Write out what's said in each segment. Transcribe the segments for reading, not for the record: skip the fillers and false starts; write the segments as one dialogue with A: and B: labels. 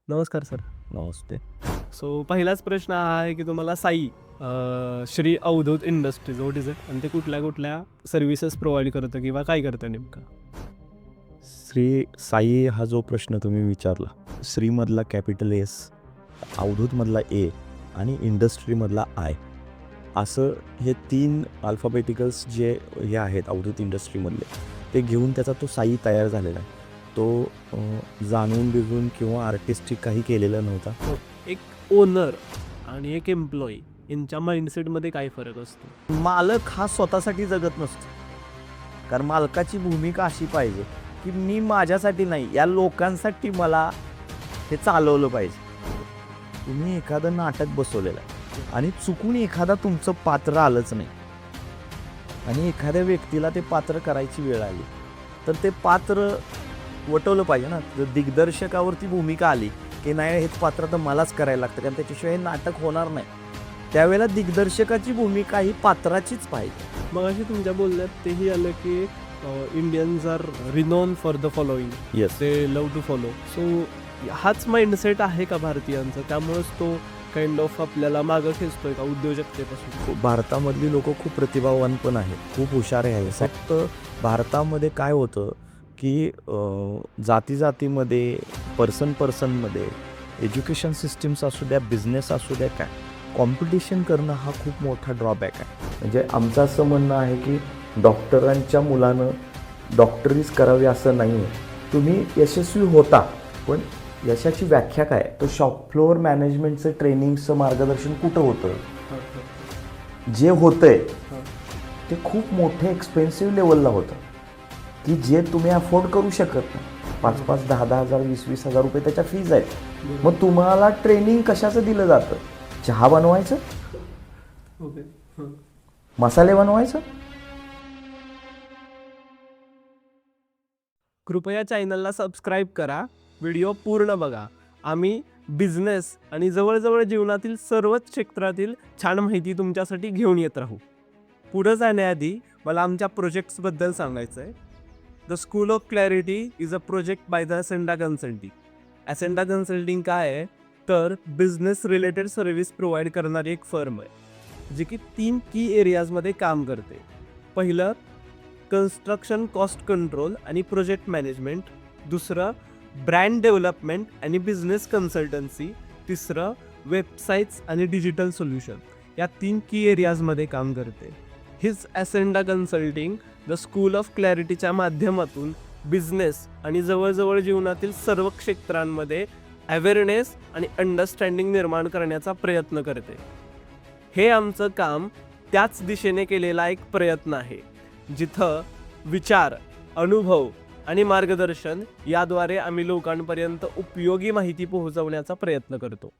A: नमस्कार सर.
B: नमस्ते.
A: सो पहिलाच प्रश्न हा आहे की तुम्हाला Sai Shri Avdhoot industries what is it आणि ते कुठल्या सर्व्हिसेस प्रोव्हाइड करतं किंवा काय करतं नेमकं?
B: श्री साई हा जो प्रश्न तुम्ही विचारला, श्रीमधला कॅपिटल एस, अवधूतमधला ए आणि इंडस्ट्रीमधला आय, असं हे 3 अल्फाबेटिकल्स जे हे आहेत अवधूत इंडस्ट्रीमधले, ते घेऊन त्याचा तो साई तयार झालेला आहे. तो जाणून बिजून किंवा आर्टिस्टिक काही केलेला नव्हता.
A: एक ओनर आणि एक एम्प्लॉई यांच्या माइंडसेटमध्ये काय फरक असतो?
C: मालक हा स्वतःसाठी जगत नसतो. कारण मालकाची भूमिका अशी पाहिजे की मी माझ्यासाठी नाही, या लोकांसाठी मला हे चालवलं पाहिजे. तुम्ही एखादं नाटक बसवलेलं आहे आणि चुकून एखादा तुमचं पात्र आलंच नाही आणि एखाद्या व्यक्तीला ते पात्र करायची वेळ आली तर ते पात्र वटवलं पाहिजे ना. जर दिग्दर्शकावरती भूमिका आली की नाही, हेच पात्र तर मलाच करायला लागतं कारण त्याच्याशिवाय हे नाटक होणार नाही, त्यावेळेला दिग्दर्शकाची भूमिका ही पात्राचीच पाहिजे.
A: मग अशी तुमच्या बोलण्यात तेही आलं की Indians are renowned for the following,
B: yes.
A: They love to follow. So हाच माइंडसेट आहे का भारतीयांचा? त्यामुळेच तो काइंड ऑफ आपल्याला मागं खेचतोय का उद्योजकतेपासून?
B: भारतामधली लोक खूप प्रतिभावान पण आहेत, खूप हुशार आहे. फक्त भारतामध्ये काय होतं की जातीजातीमध्ये, पर्सनमध्ये, एज्युकेशन सिस्टीम्स असू द्या, बिझनेस असू द्या, काय कॉम्पिटिशन करणं हा खूप मोठा ड्रॉबॅक आहे. म्हणजे आमचं असं म्हणणं आहे की डॉक्टरांच्या मुलानं डॉक्टरीच करावी असं नाही आहे. तुम्ही यशस्वी होता, पण यशाची व्याख्या काय? तर शॉप फ्लोअर मॅनेजमेंटचं ट्रेनिंगचं मार्गदर्शन कुठं होतं? जे होतंय ते खूप मोठे एक्सपेन्सिव्ह लेवलला होतं की जे तुम्ही अफोर्ड करू शकत नाही. 5-5, 10-10 हजार, 20-20 हजार रुपये त्याच्या फीज आहेत. मग तुम्हाला ट्रेनिंग कशाचं दिलं जातं? चहा बनवायचं,
A: ओके.
B: मसाले बनवायचं.
A: कृपया चॅनलला सबस्क्राईब करा, व्हिडिओ पूर्ण बघा. आम्ही बिझनेस आणि जवळजवळ जीवनातील सर्वच क्षेत्रातील छान माहिती तुमच्यासाठी घेऊन येत राहू. पुढं जाण्याआधी मला आमच्या प्रोजेक्ट्सबद्दल सांगायचं आहे. The school of clarity is a project by the Ascenda consulting. Ascenda consulting काय आहे? तर बिझनेस रिलेटेड सर्व्हिस प्रोव्हाइड करणारी एक फर्म आहे, जी की 3 की एरियाजमध्ये काम करते. पहिलं, कन्स्ट्रक्शन कॉस्ट कंट्रोल आणि प्रोजेक्ट मॅनेजमेंट. दुसरं, ब्रँड डेव्हलपमेंट आणि बिझनेस कन्सल्टन्सी. तिसरं, वेबसाईट्स आणि डिजिटल सोल्युशन. या 3 की एरियाजमध्ये काम करते. His Ascenda consulting the school of क्लॅरिटीच्या माध्यमातून बिझनेस आणि जवळजवळ जीवनातील सर्व क्षेत्रांमध्ये अवेअरनेस आणि अंडरस्टँडिंग निर्माण करण्याचा प्रयत्न करते. हे आमचं काम त्याच दिशेने केलेला एक प्रयत्न आहे, जिथं विचार, अनुभव आणि मार्गदर्शन याद्वारे आम्ही लोकांपर्यंत उपयोगी माहिती पोहोचवण्याचा प्रयत्न करतो.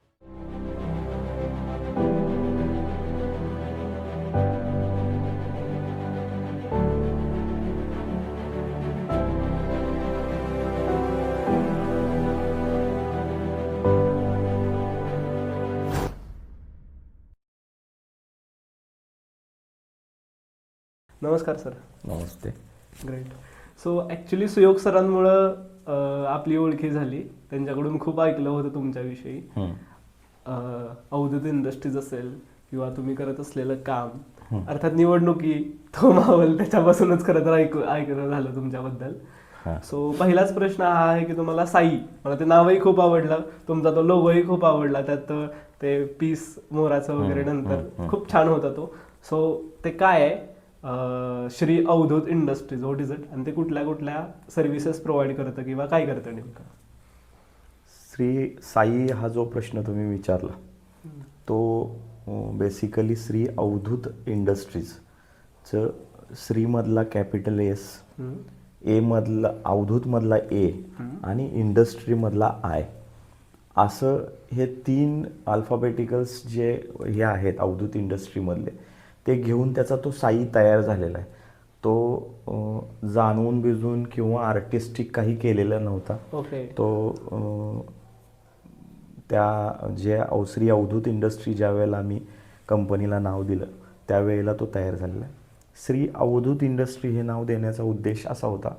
A: नमस्कार सर.
B: नमस्ते.
A: ग्रेट. सो ॲक्च्युली सुयोग सरांमुळं आपली ओळखी झाली. त्यांच्याकडून खूप ऐकलं होतं तुमच्याविषयी. अवधूत इंडस्ट्रीज असेल किंवा तुम्ही करत असलेलं काम, अर्थात निवडणुकी, तो माहोल, त्याच्यापासूनच खरं तर ऐकणं झालं तुमच्याबद्दल. सो पहिलाच प्रश्न हा आहे की तुम्हाला साई, मला ते नावही खूप आवडलं, तुमचा तो लोगोही खूप आवडला, त्यात ते पीस मोराचं वगैरे नंतर खूप छान होता तो. सो ते काय आहे Shri Avdhoot industries what is it आणि ते कुठल्या सर्व्हिसेस प्रोव्हाइड करतं किंवा काय करतं नेमकं?
B: श्री साई हा जो प्रश्न तुम्ही विचारला, तो बेसिकली श्री अवधूत इंडस्ट्रीजचं श्रीमधला कॅपिटल एस, एमधला अवधूतमधला ए आणि इंडस्ट्रीमधला आय, असं हे 3 अल्फाबेटिकल्स जे हे आहेत अवधूत इंडस्ट्रीमधले, ते घेऊन त्याचा तो साई तयार झालेला आहे. तो जाणून बिजून किंवा आर्टिस्टिक काही केलेला नव्हता.
A: ओके.
B: तो त्या जे श्री अवधूत इंडस्ट्री ज्या वेळेला आम्ही कंपनीला नाव दिलं त्यावेळेला तो तयार झालेला आहे. श्री अवधूत इंडस्ट्री हे नाव देण्याचा उद्देश असा होता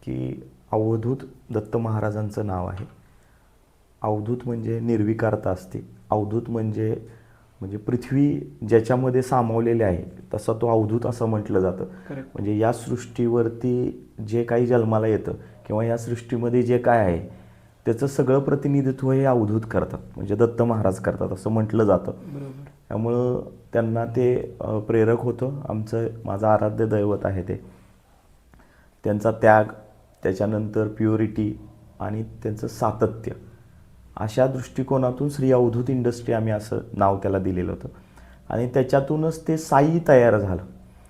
B: की अवधूत दत्त महाराजांचं नाव आहे. अवधूत म्हणजे निर्विकारता असते. अवधूत म्हणजे म्हणजे पृथ्वी ज्याच्यामध्ये सामावलेली आहे तसा तो अवधूत असं म्हटलं जातं. म्हणजे या सृष्टीवरती जे काही जन्माला येतं किंवा या सृष्टीमध्ये जे काय आहे त्याचं सगळं प्रतिनिधित्व हे अवधूत करतात, म्हणजे दत्त महाराज करतात असं म्हटलं जातं. त्यामुळं त्यांना ते प्रेरक होतं. माझं आराध्य दैवत आहे ते. त्यांचा त्याग, त्याच्यानंतर प्युरिटी आणि त्यांचं सातत्य, अशा दृष्टिकोनातून श्री अवधूत इंडस्ट्री आम्ही असं नाव त्याला दिलेलं होतं. आणि त्याच्यातूनच ते साई तयार झालं.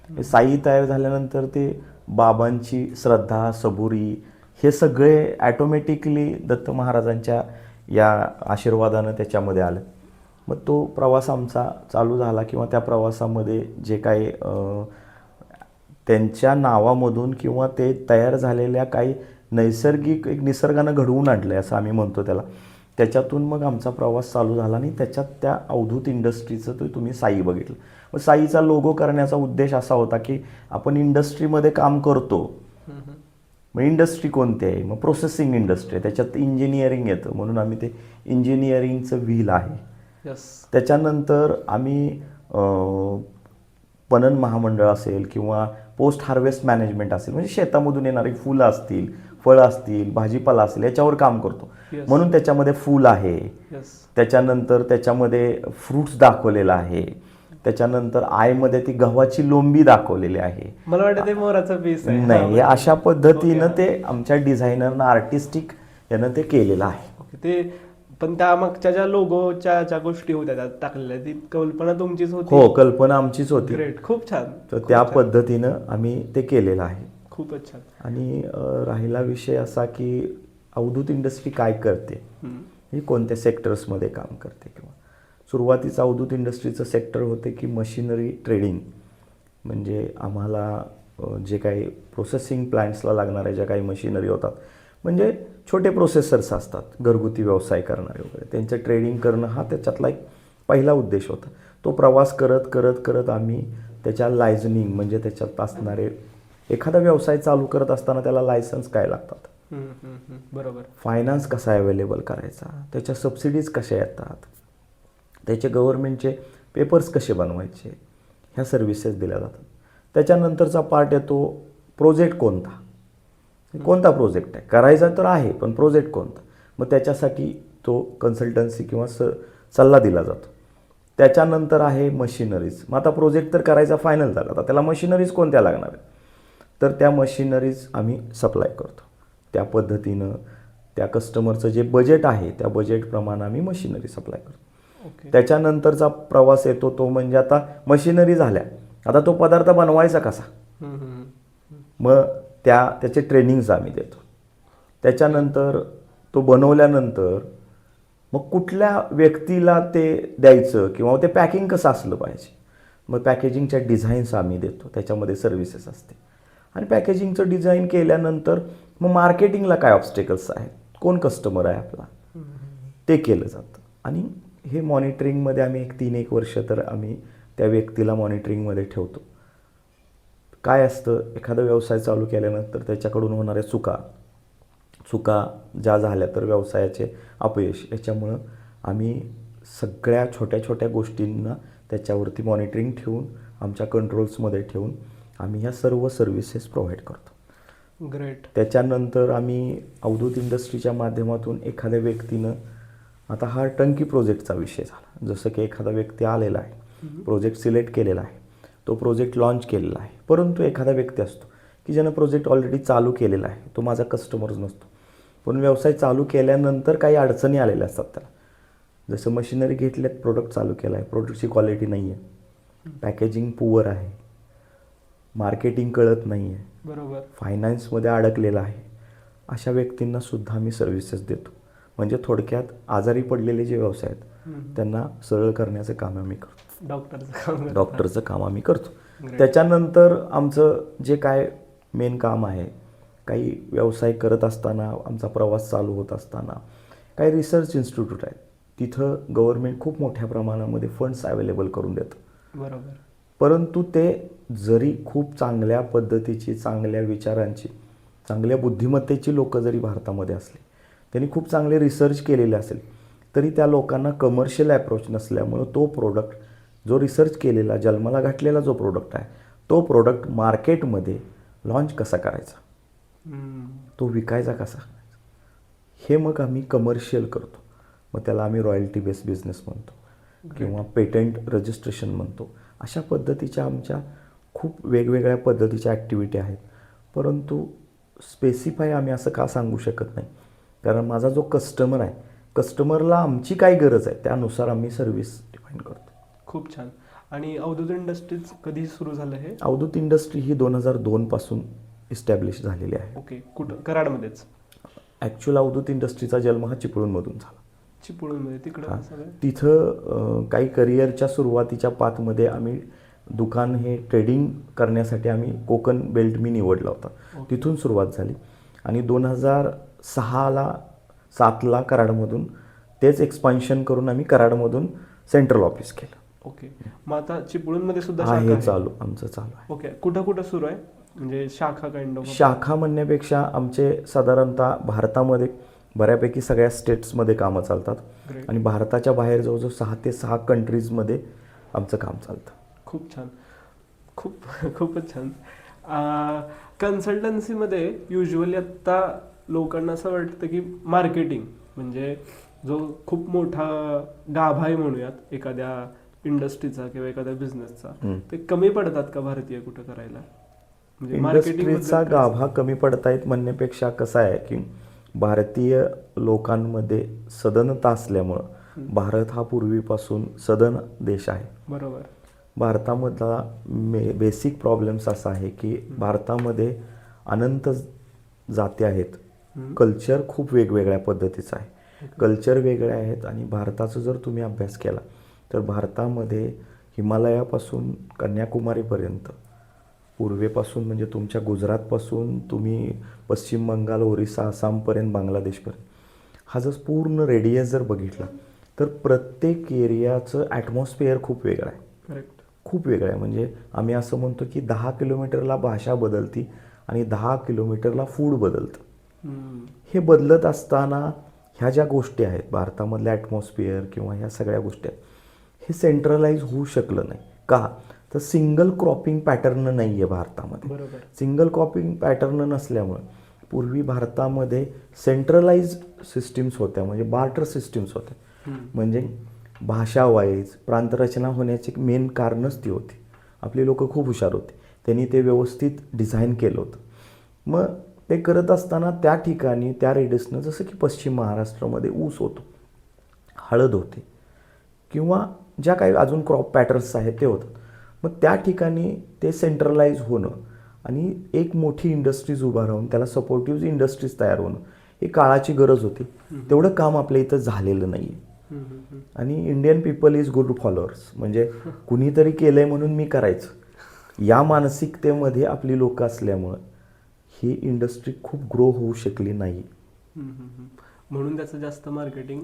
B: हे साई तयार झाल्यानंतर ते बाबांची श्रद्धा, सबुरी हे सगळे ॲटोमॅटिकली दत्त महाराजांच्या या आशीर्वादानं त्याच्यामध्ये आलं. मग तो प्रवास आमचा चालू झाला किंवा त्या प्रवासामध्ये जे काही त्यांच्या नावामधून किंवा ते तयार झालेल्या काही नैसर्गिक एक निसर्गानं घडवून आणलं आहे असं आम्ही म्हणतो त्याला, त्याच्यातून मग आमचा प्रवास चालू झाला. आणि त्याच्यात त्या अवधूत इंडस्ट्रीचं तो तुम्ही साई बघितलं. मग साईचा लोगो करण्याचा उद्देश असा होता की आपण इंडस्ट्रीमध्ये काम करतो, मग इंडस्ट्री कोणती आहे, मग प्रोसेसिंग इंडस्ट्री आहे, त्याच्यात इंजिनिअरिंग येतं म्हणून आम्ही ते इंजिनिअरिंगचं व्हील आहे. त्याच्यानंतर आम्ही पणन महामंडळ असेल किंवा पोस्ट हार्वेस्ट मॅनेजमेंट असेल, म्हणजे शेतामधून येणारी फुलं असतील, फळं असतील, भाजीपाला असेल, याच्यावर काम करतो. म्हणून त्याच्यामध्ये फूल आहे. त्याच्यानंतर त्याच्यामध्ये फ्रुट्स दाखवलेलं आहे. त्याच्यानंतर आयमध्ये ती गव्हाची लोंबी दाखवलेली आहे.
A: मला वाटतं ते मोराचं पीस आहे.
B: नाही, अशा पद्धतीनं ते आमच्या डिझायनरनं आर्टिस्टिक यानं ते केलेलं आहे.
A: ते पण त्या मागच्या ज्या लोगोच्या ज्या गोष्टी होत्या त्यात टाकलेल्या, ती कल्पना तुमचीच होती?
B: हो, कल्पना आमचीच होती.
A: ग्रेट, खूप छान.
B: तर त्या पद्धतीनं आम्ही ते केलेलं आहे.
A: खूपच छान.
B: आणि राहिला विषय असा की अवधूत इंडस्ट्री काय करते, ही कोणत्या सेक्टर्समध्ये काम करते. किंवा सुरुवातीचं अवधूत इंडस्ट्रीचं सेक्टर होते की मशिनरी ट्रेडिंग, म्हणजे आम्हाला जे काही प्रोसेसिंग प्लांट्सला लागणाऱ्या ज्या काही मशिनरी होतात, म्हणजे छोटे प्रोसेसर्स असतात घरगुती व्यवसाय करणारे वगैरे, त्यांचं ट्रेडिंग करणं हा त्याच्यातला एक पहिला उद्देश होता. तो प्रवास करत करत करत आम्ही त्याच्या लायसनिंग, म्हणजे त्याच्यात असणारे एखादा व्यवसाय चालू करत असताना त्याला लायसन्स काय लागतात,
A: बरोबर,
B: फायनान्स कसा अवेलेबल करायचा, त्याच्या सबसिडीज कशा येतात, त्याचे गव्हर्नमेंटचे पेपर्स कसे बनवायचे, ह्या सर्व्हिसेस दिल्या जातात. त्याच्यानंतरचा पार्ट येतो प्रोजेक्ट कोणता प्रोजेक्ट आहे, करायचा तर आहे पण प्रोजेक्ट कोणता, मग त्याच्यासाठी तो कन्सल्टन्सी किंवा सल्ला दिला जातो. त्याच्यानंतर आहे मशिनरीज. मग आता प्रोजेक्ट तर करायचा फायनल झाला, आता त्याला मशिनरीज कोणत्या लागणार आहेत, तर त्या मशिनरीज आम्ही सप्लाय करतो. त्या पद्धतीनं त्या कस्टमरचं जे बजेट आहे त्या बजेटप्रमाणे आम्ही मशिनरी सप्लाय करतो. त्याच्यानंतरचा प्रवास येतो तो म्हणजे आता मशिनरी झाल्या, आता तो पदार्थ बनवायचा कसा, मग त्याचे ट्रेनिंग्स आम्ही देतो. त्याच्यानंतर तो बनवल्यानंतर मग कुठल्या व्यक्तीला ते द्यायचं किंवा ते पॅकिंग कसं असलं पाहिजे, मग पॅकेजिंगच्या डिझाईन्स आम्ही देतो, त्याच्यामध्ये सर्व्हिसेस असते. आणि पॅकेजिंगचं डिझाईन केल्यानंतर मग मार्केटिंगला काय ऑब्स्टेकल्स आहेत, कोण कस्टमर आहे आपला, ते केलं जातं. आणि हे मॉनिटरिंगमध्ये आम्ही 3-1 वर्ष तर आम्ही त्या व्यक्तीला मॉनिटरिंगमध्ये ठेवतो. काय असतं, एखादा व्यवसाय चालू केल्यानंतर त्याच्याकडून होणाऱ्या चुका ज्या झाल्या तर व्यवसायाचे अपयश, याच्यामुळं आम्ही सगळ्या छोट्या छोट्या गोष्टींना त्याच्यावरती मॉनिटरिंग ठेवून, आमच्या कंट्रोल्समध्ये ठेवून आम्ही ह्या सर्व सर्व्हिसेस प्रोव्हाइड करतो.
A: ग्रेट.
B: त्याच्यानंतर आम्ही अवधूत इंडस्ट्रीच्या माध्यमातून एखाद्या व्यक्तीनं, आता हा टंकी प्रोजेक्टचा विषय झाला, जसं की एखादा व्यक्ती आलेला आहे, प्रोजेक्ट सिलेक्ट केलेला आहे, तो प्रोजेक्ट लॉन्च केलेला आहे, परंतु एखादा व्यक्ती असतो की ज्यानं प्रोजेक्ट ऑलरेडी चालू केलेला आहे, तो माझा कस्टमरच नसतो, पण व्यवसाय चालू केल्यानंतर काही अडचणी आलेल्या असतात त्याला. जसं मशिनरी घेतल्यात, प्रोडक्ट चालू केला आहे, प्रोडक्टची क्वालिटी नाही आहे, पॅकेजिंग पुअर आहे, मार्केटिंग कळत नाही आहे,
A: बरोबर,
B: फायनान्समध्ये अडकलेला आहे, अशा व्यक्तींना सुद्धा आम्ही सर्व्हिसेस देतो. म्हणजे थोडक्यात आजारी पडलेले जे व्यवसाय आहेत त्यांना सरळ करण्याचं काम आम्ही करतो. डॉक्टरचं काम आम्ही करतो. त्याच्यानंतर आमचं जे काय मेन काम आहे, काही व्यवसाय करत असताना, आमचा प्रवास चालू होत असताना काही रिसर्च इन्स्टिट्यूट आहेत, तिथं गव्हर्नमेंट खूप मोठ्या प्रमाणामध्ये फंड्स अवेलेबल करून देतं.
A: बरोबर.
B: परंतु ते जरी खूप चांगल्या पद्धतीची, चांगल्या विचारांची, चांगल्या बुद्धिमत्तेची लोक जरी भारतामध्ये असली त्यांनी खूप चांगले रिसर्च केलेले असेल तरी त्या लोकांना कमर्शियल अप्रोच नसल्यामुळं तो प्रोडक्ट जो रिसर्च केलेला जन्माला घातलेला जो प्रोडक्ट आहे तो प्रोडक्ट मार्केटमध्ये लॉन्च कसा करायचा, तो विकायचा कसा, हे मग आम्ही कमर्शियल करतो. मग त्याला आम्ही रॉयल्टी बेस्ड बिझनेस म्हणतो किंवा पेटंट रजिस्ट्रेशन म्हणतो. अशा पद्धतीच्या आमच्या खूप वेगवेगळ्या पद्धतीच्या ॲक्टिव्हिटी आहेत. परंतु स्पेसिफाय आम्ही असं का सांगू शकत नाही, कारण माझा जो कस्टमर आहे, कस्टमरला आमची काय गरज आहे त्यानुसार आम्ही सर्व्हिस डिफाईन करतो.
A: खूप छान. आणि अवधूत इंडस्ट्रीज कधी सुरू झालं हे?
B: अवधूत इंडस्ट्री ही 2002 पासून इस्टॅब्लिश झालेली आहे.
A: ओके. कुठं? कराडमध्येच?
B: ॲक्च्युअल अवधूत इंडस्ट्रीचा जन्म हा चिपळूणमधून झाला.
A: चिपळूणमध्ये तिकडं सगळं?
B: तिथं काही करिअरच्या सुरुवातीच्या पाथमध्ये आम्ही दुकान हे ट्रेडिंग करण्यासाठी आम्ही कोकण बेल्ट मी निवडला होता. तिथून सुरुवात झाली आणि 2006-07 कराडमधून तेच एक्सपान्शन करून आम्ही कराडमधून सेंट्रल ऑफिस केलं.
A: ओके. मग आता चिपळूणमध्ये सुद्धा
B: हा
A: शाखा
B: हे
A: आहे?
B: आमचं चालू आहे.
A: ओके. कुठं कुठं सुरू आहे म्हणजे शाखा काइंड ऑफ?
B: शाखा म्हणण्यापेक्षा आमचे साधारणतः भारतामध्ये बऱ्यापैकी सगळ्या स्टेट्समध्ये कामं चालतात आणि भारताच्या बाहेर जवळजवळ 6 ते 6 कंट्रीजमध्ये आमचं काम चालतं.
A: खूप छान. खूपच छान. कन्सल्टन्सीमध्ये युजली आत्ता लोकांना असं वाटतं की मार्केटिंग म्हणजे जो खूप मोठा गाभा आहे म्हणूयात एखाद्या इंडस्ट्रीचा किंवा एखाद्या बिझनेसचा, ते कमी पडतात का भारतीय कुठं करायला? म्हणजे
B: इंडस्ट्रीचा गाभा कमी पडतायत म्हणण्यापेक्षा कसं आहे की भारतीय लोकांमध्ये सदनता असल्यामुळं भारत हा पूर्वीपासून सदन देश आहे.
A: बरोबर.
B: भारतामधला बेसिक प्रॉब्लेम्स असा आहे की भारतामध्ये अनंत जाती आहेत. कल्चर खूप वेगवेगळ्या पद्धतीचं आहे. कल्चर वेगळे आहेत आणि भारताचा जर तुम्ही अभ्यास केला तर भारतामध्ये हिमालयापासून कन्याकुमारीपर्यंत, पूर्वेपासून म्हणजे तुमच्या गुजरातपासून तुम्ही पश्चिम बंगाल, ओरिसा, आसामपर्यंत, बांगलादेशपर्यंत, हा जर पूर्ण रेडियस जर बघितला तर प्रत्येक एरियाचं ॲटमॉस्फिअर खूप वेगळं आहे.
A: करेक्ट.
B: खूप वेगळं आहे. म्हणजे आम्ही असं म्हणतो की 10 किलोमीटरला भाषा बदलती आणि 10 किलोमीटरला फूड बदलतं. हे बदलत असताना ह्या ज्या गोष्टी आहेत भारतामधल्या ॲटमॉस्फिअर किंवा ह्या सगळ्या गोष्टी आहेत, हे सेंट्रलाइज होऊ शकलं नाही. का? तर सिंगल क्रॉपिंग पॅटर्न नाही आहे भारतामध्ये.
A: बरोबर.
B: सिंगल क्रॉपिंग पॅटर्न नसल्यामुळे पूर्वी भारतामध्ये सेंट्रलाइज सिस्टीम्स होत्या, म्हणजे बार्टर सिस्टीम्स होत्या. म्हणजे भाषा वाईज प्रांतरचना होण्याची मेन कारणच ती होती. आपली लोकं खूप हुशार होती, त्यांनी ते व्यवस्थित डिझाईन केलं होतं. मग ते करत असताना त्या ठिकाणी त्या रेडियसनं, जसं की पश्चिम महाराष्ट्रामध्ये ऊस होतो, हळद होते किंवा ज्या काही अजून क्रॉप पॅटर्न्स आहेत ते होतात. मग त्या ठिकाणी ते सेंट्रलाइज होणं आणि एक मोठी इंडस्ट्रीज उभा राहून त्याला सपोर्टिव्ह इंडस्ट्रीज तयार होणं ही काळाची गरज होती. तेवढं काम आपल्या इथं झालेलं नाही आहे. आणि Indian people is good followers, म्हणजे कुणीतरी केलंय म्हणून मी करायचं, या मानसिकतेमध्ये आपली लोकं असल्यामुळं ही इंडस्ट्री खूप ग्रो होऊ शकली नाही.
A: म्हणून त्याचं जास्त मार्केटिंग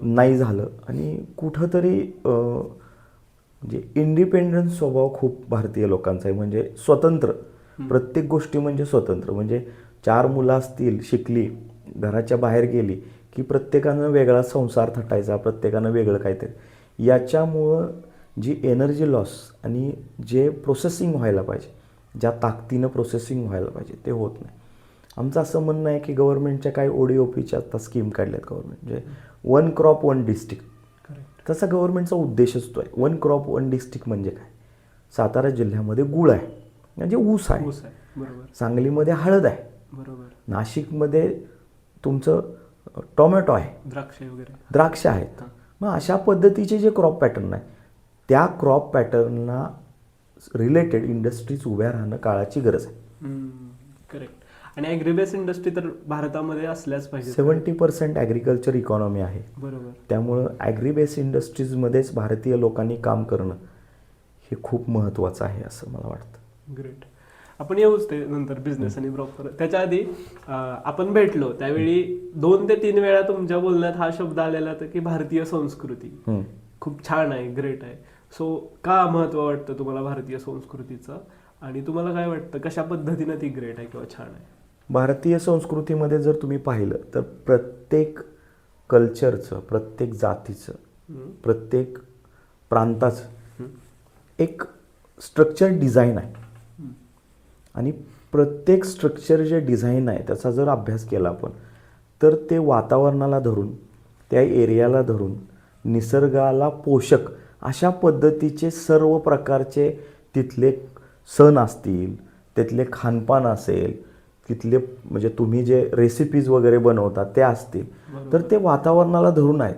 B: नाही झालं. आणि कुठंतरी म्हणजे इंडिपेंडन्स स्वभाव खूप भारतीय लोकांचा आहे. म्हणजे स्वतंत्र, प्रत्येक गोष्टी म्हणजे स्वतंत्र. म्हणजे 4 मुलं असतील, शिकली, घराच्या बाहेर गेली की प्रत्येकानं वेगळा संसार थाटायचा, प्रत्येकानं वेगळं काहीतरी. याच्यामुळं जी एनर्जी लॉस आणि जे प्रोसेसिंग व्हायला पाहिजे, ज्या ताकदीनं प्रोसेसिंग व्हायला पाहिजे, ते होत नाही. आमचं असं म्हणणं आहे की गव्हर्नमेंटच्या काही ODOPच्या आता स्कीम काढल्यात गव्हर्नमेंट, म्हणजे 1 क्रॉप 1 डिस्ट्रिक्ट. तसा गव्हर्नमेंटचा उद्देशच तो आहे. 1 क्रॉप 1 डिस्ट्रिक्ट म्हणजे काय? सातारा जिल्ह्यामध्ये गूळ आहे, म्हणजे ऊस आहे.
A: बरोबर.
B: सांगलीमध्ये हळद आहे.
A: बरोबर.
B: नाशिकमध्ये तुमचं टोमॅटो आहे, द्राक्ष आहेत. मग अशा पद्धतीचे जे क्रॉप पॅटर्न आहे त्या क्रॉप पॅटर्नला रिलेटेड इंडस्ट्रीज उभ्या राहणं काळाची गरज आहे.
A: करेक्ट. आणि ॲग्रीबेस इंडस्ट्री तर भारतामध्ये असल्याच पाहिजे.
B: 70% ॲग्रिकल्चर इकॉनॉमी आहे.
A: बरोबर.
B: त्यामुळं ॲग्रीबेस इंडस्ट्रीजमध्येच भारतीय लोकांनी काम करणं हे खूप महत्त्वाचं आहे असं मला वाटतं.
A: ग्रेट. आपण येऊच ते नंतर बिझनेस आणि ब्रोकर. त्याच्या आधी आपण भेटलो त्यावेळी 2 ते 3 वेळा तुमच्या बोलण्यात हा शब्द आलेला होता की भारतीय संस्कृती खूप छान आहे, ग्रेट आहे. सो का महत्त्व वाटतं तुम्हाला भारतीय संस्कृतीचं आणि तुम्हाला काय वाटतं कशा पद्धतीनं ती ग्रेट आहे किंवा छान आहे?
B: भारतीय संस्कृतीमध्ये जर तुम्ही पाहिलं तर प्रत्येक कल्चरचं, प्रत्येक जातीचं, प्रत्येक प्रांताचं एक स्ट्रक्चर डिझाईन आहे. आणि प्रत्येक स्ट्रक्चर जे डिझाईन आहे त्याचा जर अभ्यास केला आपण तर ते वातावरणाला धरून, त्या एरियाला धरून, निसर्गाला पोषक अशा पद्धतीचे सर्व प्रकारचे तिथले सण असतील, तिथले खानपान असेल, तिथले म्हणजे तुम्ही जे रेसिपीज वगैरे बनवता ते असतील, तर ते वातावरणाला धरून आहेत.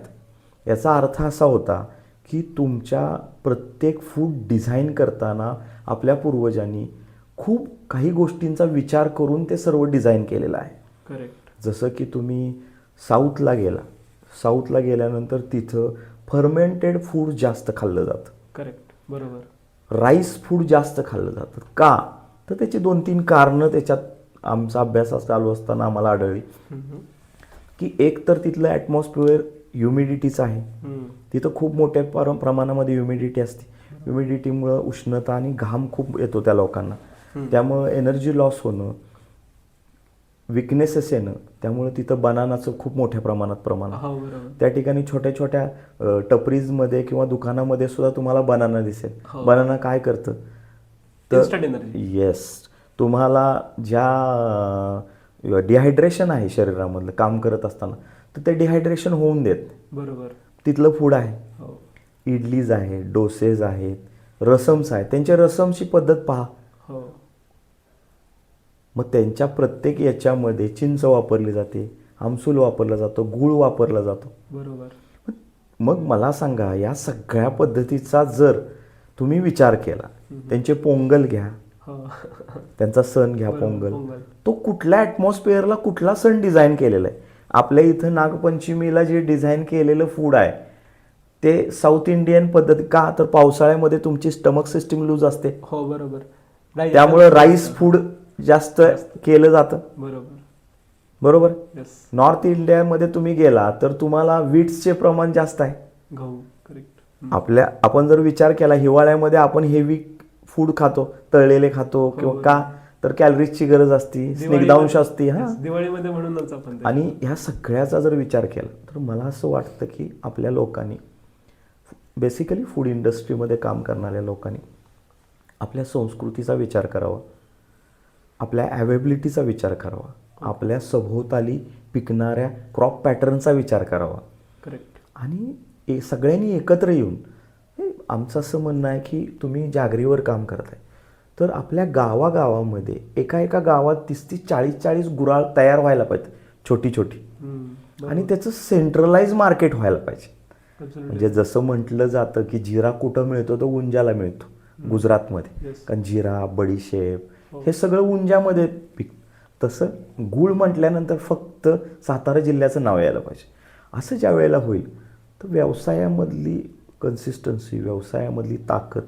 B: याचा अर्थ असा होता की तुमच्या प्रत्येक फूड डिझाईन करताना आपल्या पूर्वजांनी खूप काही गोष्टींचा विचार करून ते सर्व डिझाईन केलेलं आहे.
A: करेक्ट.
B: जसं की तुम्ही साऊथला गेल्यानंतर तिथं फर्मेंटेड फूड जास्त खाल्लं जातं.
A: करेक्ट. बरोबर.
B: राईस फूड जास्त खाल्लं जातं. का? तर त्याची 2-3 कारणं त्याच्यात आमचा अभ्यास चालू असताना आम्हाला आढळली की एक तर तिथलं ॲटमॉस्फिअर ह्युमिडिटीचं आहे. तिथं खूप मोठ्या प्रमाणामध्ये ह्युमिडिटी असते. ह्युमिडिटीमुळं उष्णता आणि घाम खूप येतो त्या लोकांना. त्यामुळं एनर्जी लॉस होणं, विकनेसेस येणं, त्यामुळे तिथं बनानाचं खूप मोठ्या प्रमाणात प्रमाण आहे. त्या ठिकाणी छोट्या छोट्या टपरीजमध्ये किंवा दुकानामध्ये सुद्धा तुम्हाला बनाना दिसेल. बनाना काय करतं तर येस, तुम्हाला ज्या डिहायड्रेशन आहे शरीरामधलं काम करत असताना तर ते डिहायड्रेशन होऊन देत.
A: बरोबर.
B: तिथलं फूड आहे. इडलीज आहे, डोसेज आहेत, रसम्स आहेत. त्यांच्या रसमची पद्धत पहा. मग त्यांच्या प्रत्येक याच्यामध्ये चिंच वापरली जाते, आमसूल वापरला जातो, गूळ वापरला जातो.
A: बरोबर.
B: मग मला सांगा, या सगळ्या पद्धतीचा जर तुम्ही विचार केला, त्यांचे पोंगल घ्या, त्यांचा सण घ्या पोंगल, तो कुठल्या ॲटमॉस्फिअरला कुठला सण डिझाईन केलेला आहे. आपल्या इथं नागपंचमीला जे डिझाईन केलेलं फूड आहे ते साऊथ इंडियन पद्धती. का? तर पावसाळ्यामध्ये तुमची स्टमक सिस्टीम लूज असते.
A: हो बरोबर.
B: त्यामुळे राईस फूड जास्त केलं जातं. बरोबर. नॉर्थ इंडियामध्ये तुम्ही गेला तर तुम्हाला व्हीट्सचे प्रमाण जास्त आहे. आपण जर विचार केला, हिवाळ्यामध्ये आपण हेवी फूड खातो, तळलेले खातो किंवा का तर कॅलरीजची गरज असते, स्निग्धांश असते.
A: दिवाळीमध्ये म्हणूनच आपण.
B: आणि ह्या सगळ्याचा जर विचार केला तर मला असं वाटतं की आपल्या लोकांनी, बेसिकली फूड इंडस्ट्रीमध्ये काम करणाऱ्या लोकांनी आपल्या संस्कृतीचा विचार करावा, आपल्या अवेबिलिटीचा विचार करावा, आपल्या सभोवताली पिकणाऱ्या क्रॉप पॅटर्नचा विचार करावा.
A: करेक्ट.
B: आणि सगळ्यांनी एकत्र येऊन, आमचं असं म्हणणं आहे की तुम्ही जागरीवर काम करताय तर आपल्या गावागावामध्ये एका गावात 30-40 गुराळ तयार व्हायला पाहिजे, छोटी छोटी. आणि त्याचं सेंट्रलाइज मार्केट व्हायला पाहिजे. म्हणजे जसं म्हटलं जातं की जिरा कुठं मिळतो, तो उंजाला मिळतो, गुजरातमध्ये. कारण जिरा, बडीशेप हे सगळं उंजामध्ये पिकतं. तसं गूळ म्हटल्यानंतर फक्त सातारा जिल्ह्याचं नाव यायला पाहिजे. असं ज्या वेळेला होईल तर व्यवसायामधली कन्सिस्टन्सी, व्यवसायामधली ताकद,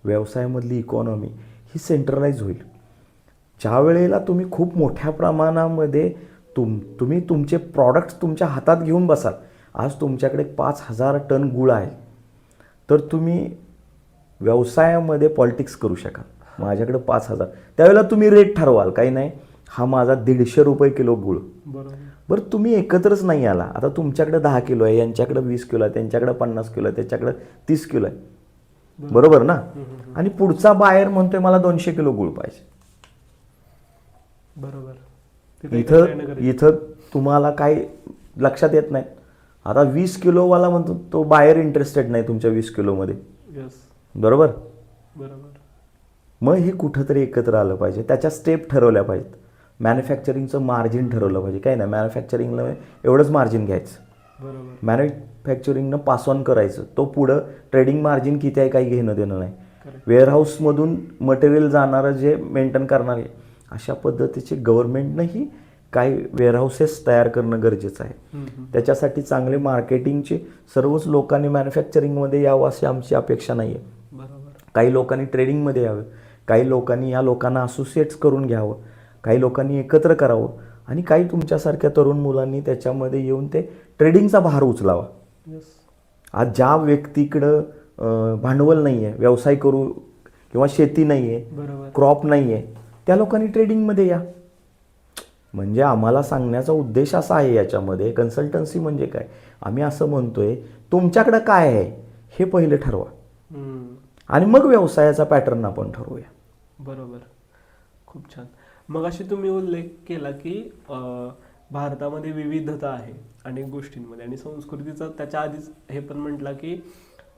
B: व्यवसायामधली इकॉनॉमी ही सेंट्रलाइज होईल. ज्या वेळेला तुम्ही खूप मोठ्या प्रमाणामध्ये तुम्ही तुमचे प्रॉडक्ट्स तुमच्या हातात घेऊन बसाल. आज तुमच्याकडे 5,000 टन गूळ आहे तर तुम्ही व्यवसायामध्ये पॉलिटिक्स करू शकाल. माझ्याकडे 5,000, त्यावेळेला तुम्ही रेट ठरवाल, काही नाही हा माझा 150 रुपये किलो गूळ. बरं, तुम्ही एकत्रच नाही आला. आता तुमच्याकडे 10 किलो आहे, यांच्याकडे 20 किलो आहे, त्यांच्याकडे 50 किलो आहे, त्याच्याकडे 30 किलो आहे. बरोबर ना? आणि पुढचा बायर म्हणतोय मला 200 किलो गूळ पाहिजे.
A: बरोबर.
B: इथं तुम्हाला काय लक्षात येत नाही. आता 20 किलोवाला म्हणतो तो बायर इंटरेस्टेड नाही तुमच्या 20 किलोमध्ये. बरोबर. मग हे कुठंतरी एकत्र आलं पाहिजे, त्याच्या स्टेप ठरवल्या पाहिजेत. मॅन्युफॅक्चरिंगचं मार्जिन ठरवलं पाहिजे. काय नाही, मॅन्युफॅक्चरिंगला एवढंच मार्जिन घ्यायचं, मॅन्युफॅक्चरिंगनं पास ऑन करायचं. तो पुढं ट्रेडिंग मार्जिन किती आहे काही घेणं देणं नाही. वेअरहाऊसमधून मटेरियल जाणारं जे मेंटेन करणार आहे, अशा पद्धतीचे गव्हर्नमेंटनंही काही वेअरहाऊसेस तयार करणं गरजेचं आहे. त्याच्यासाठी चांगले मार्केटिंगचे सर्वच लोकांनी मॅन्युफॅक्चरिंगमध्ये यावं अशी आमची अपेक्षा नाही आहे. काही लोकांनी ट्रेडिंगमध्ये यावं, काही लोकांनी या लोकांना असोसिएट्स करून घ्यावं, काही लोकांनी एकत्र करावं आणि काही तुमच्यासारख्या तरुण मुलांनी त्याच्यामध्ये येऊन ते ट्रेडिंगचा भार उचलावा. आज ज्या व्यक्तीकडं भांडवल नाही आहे, व्यवसाय करू किंवा शेती नाही आहे, क्रॉप नाही आहे, त्या लोकांनी ट्रेडिंगमध्ये या. म्हणजे आम्हाला सांगण्याचा उद्देश असा आहे याच्यामध्ये, कन्सल्टन्सी म्हणजे काय, आम्ही असं म्हणतोय तुमच्याकडं काय आहे हे पहिले ठरवा आणि मग व्यवसायाचा पॅटर्न आपण ठरवूया.
A: बरोबर, खूप छान. मग अशी तुम्ही उल्लेख केला की भारतामध्ये विविधता आहे अनेक गोष्टींमध्ये आणि संस्कृतीचा त्याच्या आधीच हे पण म्हटलं की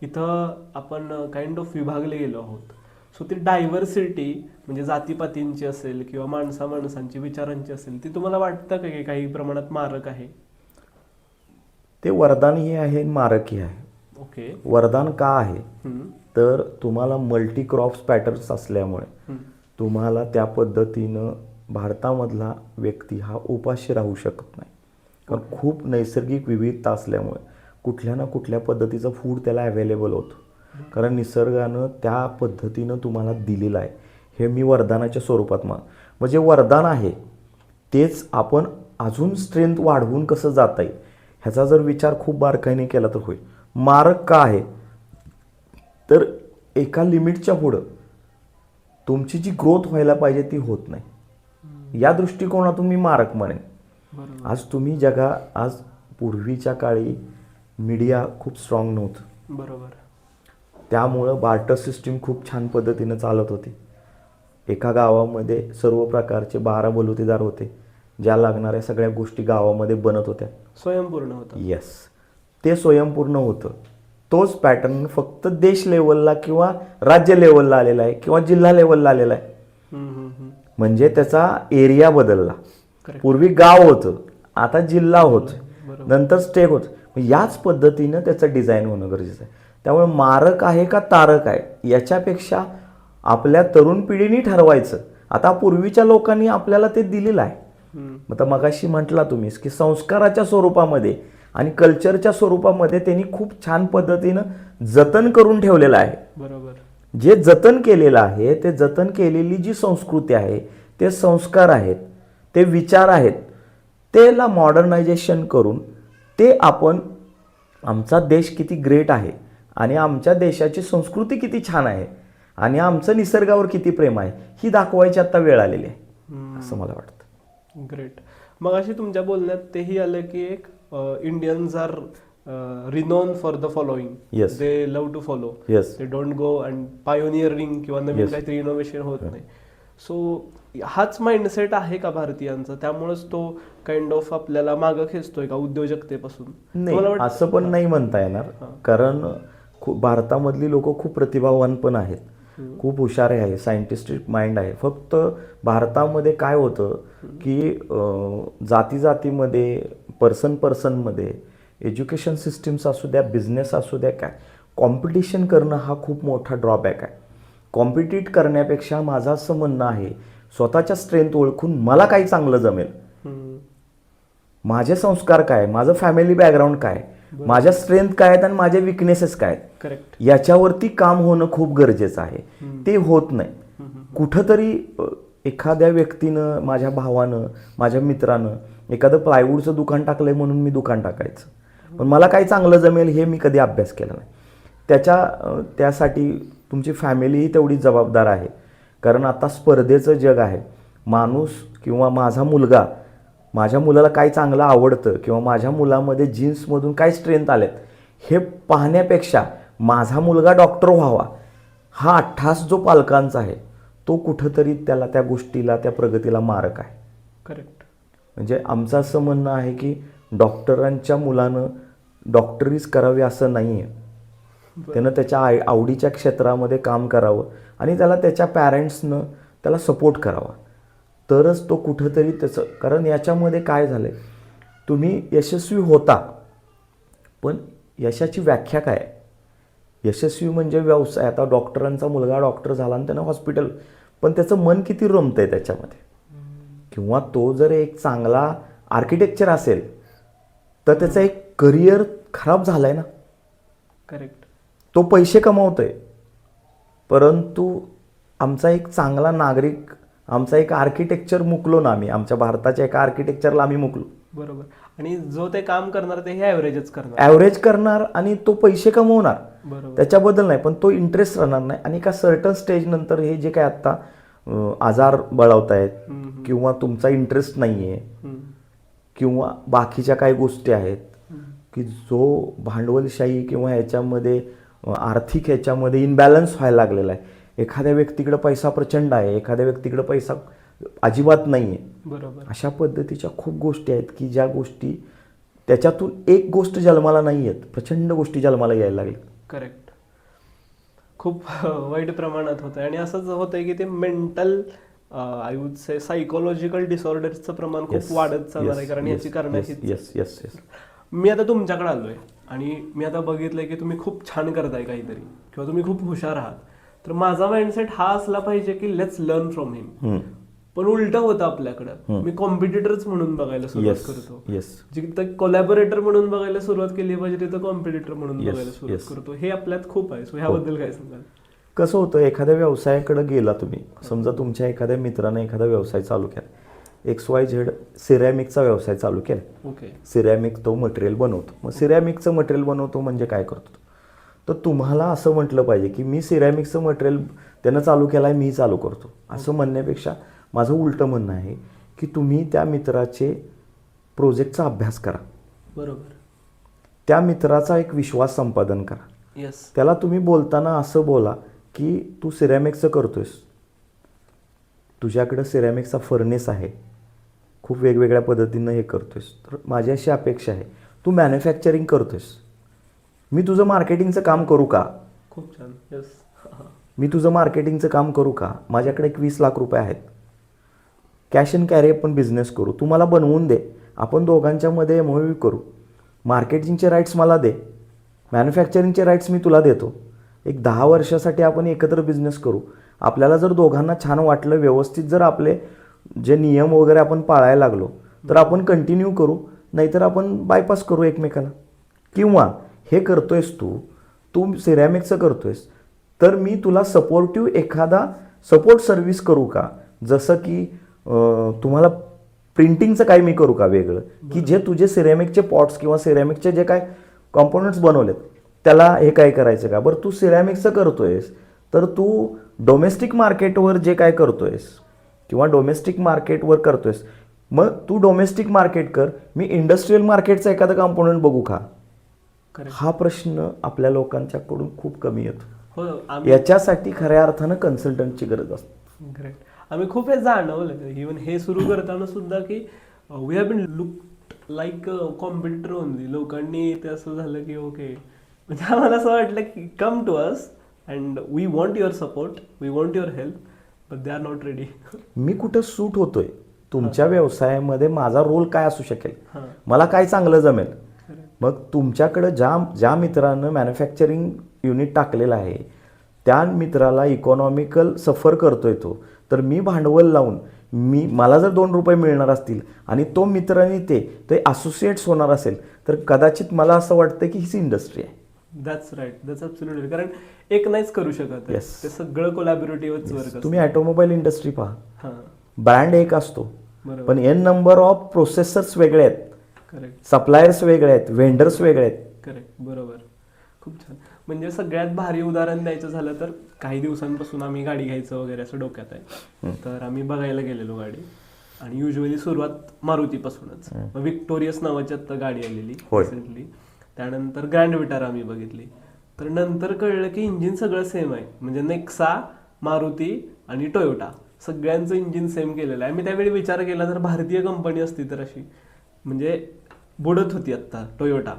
A: इथं आपण काइंड ऑफ विभागले गेलो आहोत. सो ती डायव्हर्सिटी म्हणजे जातीपातींची असेल किंवा माणसांची विचारांची असेल, ती तुम्हाला वाटतं का की काही प्रमाणात मारक आहे?
B: ते वरदानही आहे मारकही आहे.
A: ओके.
B: वरदान का आहे तर तुम्हाला मल्टी क्रॉप्स पॅटर्न्स असल्यामुळे तुम्हाला त्या पद्धतीनं भारतामधला व्यक्ती हा उपाशी राहू शकत नाही. कारण खूप नैसर्गिक विविधता असल्यामुळे कुठल्या ना कुठल्या पद्धतीचं फूड त्याला अवेलेबल होतं. कारण निसर्गानं त्या पद्धतीनं तुम्हाला दिलेलं आहे. हे मी वरदानाच्या स्वरूपात म्हणजे वरदान आहे तेच आपण अजून स्ट्रेंथ वाढवून कसं जाता येईल ह्याचा जर विचार खूप बारकाईने केला तर होईल. मारक का आहे तर एका लिमिटच्या पुढं तुमची जी ग्रोथ व्हायला पाहिजे ती होत नाही. या दृष्टिकोनातून मी मारक म्हणेन. आज तुम्ही आज पूर्वीच्या काळी मीडिया खूप स्ट्रॉंग नव्हतं.
A: बरोबर.
B: त्यामुळं बार्टर सिस्टीम खूप छान पद्धतीनं चालत होती. एका गावामध्ये सर्व प्रकारचे 12 बलुतेदार होते. ज्या लागणाऱ्या सगळ्या गोष्टी गावामध्ये बनत होत्या.
A: स्वयंपूर्ण होतं.
B: येस, ते स्वयंपूर्ण होतं. तोच पॅटर्न फक्त देश लेवलला किंवा राज्य लेवलला आलेला आहे किंवा जिल्हा लेवलला आलेला आहे. म्हणजे त्याचा एरिया बदलला. पूर्वी गाव होतं, आता जिल्हा होतं, नंतर स्टेट होतं. याच पद्धतीनं त्याचं डिझाईन होणं गरजेचं आहे. त्यामुळे मारक आहे का तारक आहे याच्यापेक्षा आपल्या तरुण पिढीने ठरवायचं. आता पूर्वीच्या लोकांनी आपल्याला ते दिलेलं आहे. आता मगाशी म्हटला तुम्हीच की संस्काराच्या स्वरूपामध्ये आणि कल्चरच्या स्वरूपामध्ये त्यांनी खूप छान पद्धतीनं जतन करून ठेवलेलं आहे.
A: बरोबर.
B: जे जतन केलेलं आहे ते जतन केलेली जी संस्कृती आहे, ते संस्कार आहेत, ते विचार आहेत, त्याला मॉडर्नायझेशन करून ते आपण आमचा देश किती ग्रेट आहे आणि आमच्या देशाची संस्कृती किती छान आहे आणि आमचं निसर्गावर किती प्रेम आहे ही दाखवायची आता वेळ आलेली आहे असं मला वाटतं.
A: ग्रेट. मग अशी तुमच्या बोलण्यात तेही आलं की एक Indians are renowned for the following.
B: Yes.
A: They love to follow.
B: Yes.
A: They don't go and pioneering किंवा नवीन
B: Yes.
A: काहीतरी इनोव्हेशन होत नाही. सो हाच माइंडसेट आहे का भारतीयांचा? त्यामुळेच तो काइंड ऑफ आपल्याला मागं खेचतोय का उद्योजकतेपासून?
B: नाही, असं पण नाही म्हणता येणार. कारण भारतामधली लोक खूप प्रतिभावान पण आहेत, खूप हुशार आहे, सायंटिस्टिक माइंड आहे. फक्त भारतामध्ये काय होतं की जाती जातीमध्ये पर्सनमध्ये एज्युकेशन सिस्टीम्स असू द्या, बिझनेस असू द्या, काय कॉम्पिटिशन करणं हा खूप मोठा ड्रॉबॅक आहे. कॉम्पिटिट करण्यापेक्षा माझं असं म्हणणं आहे स्वतःच्या स्ट्रेंथ ओळखून मला काही चांगलं जमेल, माझे संस्कार काय, माझं फॅमिली बॅकग्राऊंड काय, माझ्या स्ट्रेंथ काय आहेत आणि माझे विकनेसेस काय आहेत,
A: करेक्ट,
B: याच्यावरती काम होणं खूप गरजेचं आहे. ते होत नाही. कुठंतरी एखाद्या व्यक्तीनं, माझ्या भावानं, माझ्या मित्रानं एखादं प्लायवूडचं दुकान टाकलंय म्हणून मी दुकान टाकायचं, पण मला काही चांगलं जमेल हे मी कधी अभ्यास केला नाही. त्यासाठी तुमची फॅमिलीही तेवढी जबाबदार आहे. कारण आता स्पर्धेचं जग आहे. माणूस किंवा माझ्या मुलाला काय चांगलं आवडतं किंवा माझ्या मुलामध्ये जीन्समधून काय स्ट्रेंथ आलेत हे पाहण्यापेक्षा माझा मुलगा डॉक्टर व्हावा हा अट्टास जो पालकांचा आहे तो कुठंतरी त्याला त्या गोष्टीला, त्या प्रगतीला मारक आहे.
A: करेक्ट.
B: म्हणजे आमचं असं म्हणणं आहे की डॉक्टरांच्या मुलानं डॉक्टरीच करावी असं नाही आहे. त्यानं त्याच्या आवडीच्या क्षेत्रामध्ये काम करावं आणि त्याला त्याच्या पॅरेंट्सनं त्याला सपोर्ट करावा, तरच तो कुठंतरी त्याचं. कारण याच्यामध्ये काय झालं आहे, तुम्ही यशस्वी होता, पण यशाची व्याख्या काय आहे? यशस्वी म्हणजे व्यवसाय. आता डॉक्टरांचा मुलगा डॉक्टर झाला आणि त्यानं हॉस्पिटल, पण त्याचं मन किती रमतं आहे त्याच्यामध्ये. किंवा तो जर एक चांगला आर्किटेक्चर असेल तर त्याचं एक करिअर खराब झालं आहे ना.
A: करेक्ट.
B: तो पैसे कमावतोय, परंतु आमचा एक चांगला नागरिक, आमचा एक आर्किटेक्चर मुकलो ना आम्ही, आमच्या भारताच्या एका आर्किटेक्चरला आम्ही मुकलो.
A: बरोबर. आणि जो ते काम करणार ते हे ॲव्हरेजच करणार,
B: ॲव्हरेज करणार आणि तो पैसे कमवणार,
A: बरोबर,
B: त्याच्याबद्दल नाही, पण तो इंटरेस्ट राहणार नाही. आणि एका सर्टन स्टेज नंतर हे जे काय आत्ता आजार बळावतायत किंवा तुमचा इंटरेस्ट नाही आहे किंवा बाकीच्या काही गोष्टी आहेत की जो भांडवलशाही किंवा ह्याच्यामध्ये आर्थिक ह्याच्यामध्ये इनबॅलन्स व्हायला लागलेला आहे. एखाद्या व्यक्तीकडे पैसा प्रचंड आहे, एखाद्या व्यक्तीकडे पैसा अजिबात नाही आहे.
A: बरोबर.
B: अशा पद्धतीच्या खूप गोष्टी आहेत की ज्या गोष्टी त्याच्यातून एक गोष्ट जन्माला नाही आहेत, प्रचंड गोष्टी जन्माला यायला लागल्या.
A: करेक्ट. खूप वाईट प्रमाणात होतं आणि असंच होतंय की ते mental I would say psychological डिसऑर्डर्सचं प्रमाण खूप वाढत चालणार आहे. कारण याची कारणं हीच. मी आता तुमच्याकडे आलोय आणि मी आता बघितलंय की तुम्ही खूप छान करताय काहीतरी किंवा तुम्ही खूप हुशार आहात. तर माझा माइंडसेट हा असला पाहिजे की लेट्स लर्न फ्रॉम हिम. पण उलट होतं आपल्याकडं. मी कॉम्पिटिटरच म्हणून बघायला सुरुवात करतो. जिथं कोलॅबोरेटर म्हणून बघायला सुरुवात केली पाहिजे तिथं कॉम्पिटिटर म्हणून बघायला सुरुवात करतो. हे आपल्यात खूप आहे. सो ह्याबद्दल काय सांगाल?
B: कसं होतं, एखाद्या व्यवसायाकडे गेला तुम्ही, समजा तुमच्या एखाद्या मित्राने एखादा व्यवसाय चालू केला, XYZ सिरॅमिकचा व्यवसाय चालू केला.
A: ओके.
B: सिरॅमिक तो मटेरियल बनवतो. मग सिरॅमिकचं मटेरियल बनवतो म्हणजे काय करतो, तर तुम्हाला असं म्हटलं पाहिजे की मी सिरॅमिकचं मटेरियल त्यानं चालू केलं आहे, मी चालू करतो असं म्हणण्यापेक्षा माझं उलटं म्हणणं आहे की तुम्ही त्या मित्राचे प्रोजेक्टचा अभ्यास करा.
A: बरोबर.
B: त्या मित्राचा एक विश्वास संपादन करा.
A: येस.
B: त्याला तुम्ही बोलताना असं बोला की तू सिरॅमिकचं करतोयस, तुझ्याकडं सिरॅमिकचा फर्नेस आहे, खूप वेगवेगळ्या पद्धतीनं हे करतोयस, तर माझी अशी अपेक्षा आहे तू मॅन्युफॅक्चरिंग करतोयस, मी तुझं मार्केटिंगचं काम करू का?
A: खूप छान. येस.
B: मी तुझं मार्केटिंगचं काम करू का? माझ्याकडे एक 20 लाख रुपये आहेत, कॅश अँड कॅरी आपण बिझनेस करू, तू मला बनवून दे, आपण दोघांच्यामध्ये MOU करू, मार्केटिंगचे राईट्स मला दे, मॅन्युफॅक्चरिंगचे राईट्स मी तुला देतो, एक 10 वर्षासाठी आपण एकत्र बिझनेस करू. आपल्याला जर दोघांना छान वाटलं, व्यवस्थित जर आपले जे नियम वगैरे आपण पाळायला लागलो तर आपण कंटिन्यू करू, नाहीतर आपण बायपास करू एकमेकाला. किंवा हे करतोयस तू सिरॅमिकचं करतोयस, तर मी तुला सपोर्टिव्ह एखादा सपोर्ट सर्व्हिस करू का? जसं की तुम्हाला प्रिंटिंगचं काय मी करू का वेगळं, की जे तुझे सिरॅमिकचे पॉट्स किंवा सिरॅमिकचे जे काय कॉम्पोनंट्स बनवलेत त्याला हे काय करायचं का? बरं, तू सिरॅमिकचं करतोयस तर तू डोमेस्टिक मार्केटवर जे काय करतोयस किंवा डोमेस्टिक मार्केटवर करतोयस, मग तू डोमेस्टिक मार्केट कर, मी इंडस्ट्रीयल मार्केटचा एखादा कॉम्पोनंट बघू का? हा प्रश्न आपल्या लोकांच्याकडून खूप कमी येतो. याच्यासाठी खऱ्या अर्थानं कन्सल्टंटची गरज असते.
A: ग्रेट. आम्ही खूप हे जाणवलं इव्हन हे सुरू करताना सुद्धा की we have been look like competitor only. लोकांनी ते असं झालं की ओके, म्हणजे आम्हाला असं वाटलं की come to us and we want your support, we want your help, but they are not ready.
B: मी कुठं सूट होतोय तुमच्या व्यवसायामध्ये, माझा रोल काय असू शकेल, मला काय चांगलं जमेल. मग तुमच्याकडं ज्या मित्रानं मॅन्युफॅक्चरिंग युनिट टाकलेलं आहे त्या मित्राला इकॉनॉमिकल सफर करतोय तो, तर मी भांडवल लावून मला जर 2 रुपये मिळणार असतील आणि तो मित्रांनी ते असोसिएट्स होणार असेल, तर कदाचित मला असं वाटतं की हीच इंडस्ट्री आहे.
A: That's right, that's absolutely. कारण एक नाहीच करू शकत. ते सगळं कोलॅबोरेटिव्हच वर्क असतं.
B: तुम्ही ऑटोमोबाईल इंडस्ट्री पहा, ब्रँड एक असतो पण N नंबर ऑफ प्रोसेसर्स वेगळे आहेत,
A: करेक्ट,
B: सप्लायर्स वेगळे आहेत, व्हेंडर्स वेगळे आहेत.
A: करेक्ट, बरोबर. खूप छान. म्हणजे सगळ्यात भारी उदाहरण द्यायचं झालं तर काही दिवसांपासून आम्ही गाडी घ्यायचं वगैरे असं डोक्यात आहे. तर आम्ही बघायला गेलेलो गाडी, आणि युजली सुरुवात मारुतीपासूनच. विक्टोरियस नावाची आत्ता गाडी आलेली रिसेंटली, त्यानंतर ग्रँड विटारा आम्ही बघितली. तर नंतर कळलं की इंजिन सगळं सेम आहे. म्हणजे नेक्सा, मारुती आणि टोयोटा सगळ्यांचं इंजिन सेम केलेलं आहे. मी त्यावेळी विचार केला तर भारतीय कंपनी असती तर अशी म्हणजे बुडत होती आत्ता टोयोटा.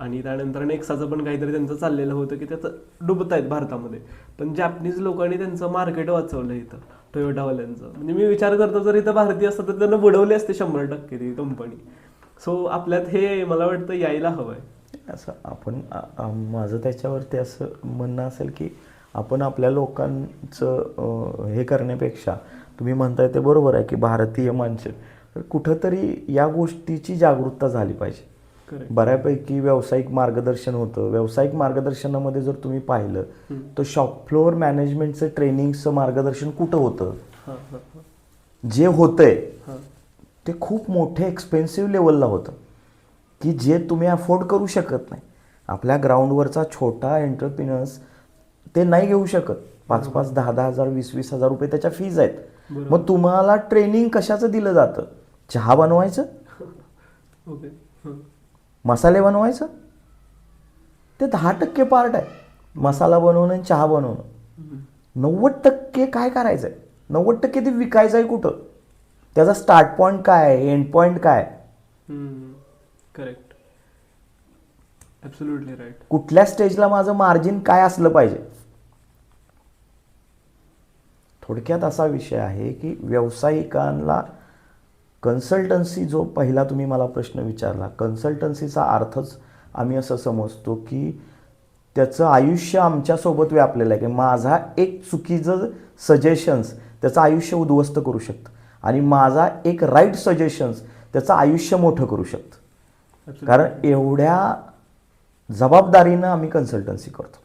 A: आणि त्यानंतर नेक्साचं पण काहीतरी त्यांचं चाललेलं होतं की त्याचं डुबत आहेत भारतामध्ये. पण जॅपनीज लोकांनी त्यांचं मार्केट वाचवलं इथं टोयोटावाल्यांचं. म्हणजे मी विचार करतो जर इथं भारतीय असतं तर त्यांना बुडवले असते 100% ती कंपनी. सो आपल्यात हे मला वाटतं यायला हवं आहे.
B: असं आपण माझं त्याच्यावरती असं म्हणणं असेल की आपण आपल्या लोकांचं हे करण्यापेक्षा, तुम्ही म्हणताय ते बरोबर आहे की भारतीय माणसं, कुठंतरी या गोष्टीची जागरूकता झाली पाहिजे. बऱ्यापैकी व्यावसायिक मार्गदर्शन होतं. व्यावसायिक मार्गदर्शनामध्ये जर तुम्ही पाहिलं तर शॉप फ्लोअर मॅनेजमेंटचं ट्रेनिंगचं मार्गदर्शन कुठं होतं, जे होतंय ते खूप मोठे एक्सपेन्सिव्ह लेवलला होतं की जे तुम्ही अफोर्ड करू शकत नाही. आपल्या ग्राउंडवरचा छोटा एंटरप्रिनर्स ते नाही घेऊ शकत. 5-5, 10-10 हजार, 20-20 हजार रुपये त्याच्या फीज आहेत.
A: बरोबर.
B: मग तुम्हाला ट्रेनिंग कशाचं दिलं जातं? चहा बनवायचं,
A: ओके.
B: मसाले बनवायचं, ते 10% पार्ट आहे. मसाला बनवणं आणि चहा बनवणं. 90% काय करायचं आहे? 90% ते विकायचं आहे कुठं? त्याचा स्टार्ट पॉईंट काय आहे, एंड पॉईंट काय आहे?
A: करेक्ट. Absolutely right.
B: कुठल्या स्टेजला माझं मार्जिन काय असलं पाहिजे? थोडक्यात असा विषय आहे की व्यावसायिकांना कन्सल्टन्सी, जो पहिला तुम्ही मला प्रश्न विचारला, कन्सल्टन्सीचा अर्थच आम्ही असं समजतो की त्याचं आयुष्य आमच्यासोबत व्यापलेलं आहे, की माझा एक चुकीचं सजेशन्स त्याचं आयुष्य उद्ध्वस्त करू शकतं आणि माझा एक राईट सजेशन्स त्याचं आयुष्य मोठं करू शकतं. कारण एवढ्या जबाबदारीनं आम्ही कन्सल्टन्सी करतो.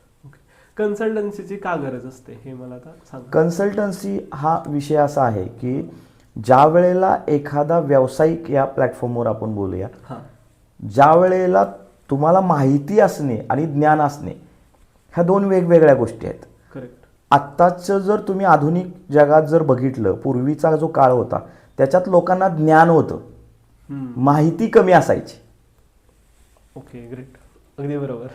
A: कन्सल्टन्सीची का गरज असते हे मला आता सांग.
B: कन्सल्टन्सी हा विषय असा आहे की ज्या वेळेला एखादा व्यावसायिक, या प्लॅटफॉर्मवर आपण बोलूया, ज्या वेळेला तुम्हाला माहिती असणे आणि ज्ञान असणे ह्या दोन वेगवेगळ्या गोष्टी आहेत.
A: करेक्ट.
B: आत्ताचं जर तुम्ही आधुनिक जगात जर बघितलं, पूर्वीचा जो काळ होता त्याच्यात लोकांना ज्ञान होतं, माहिती कमी असायची.
A: Okay, great. अगदी बरोबर.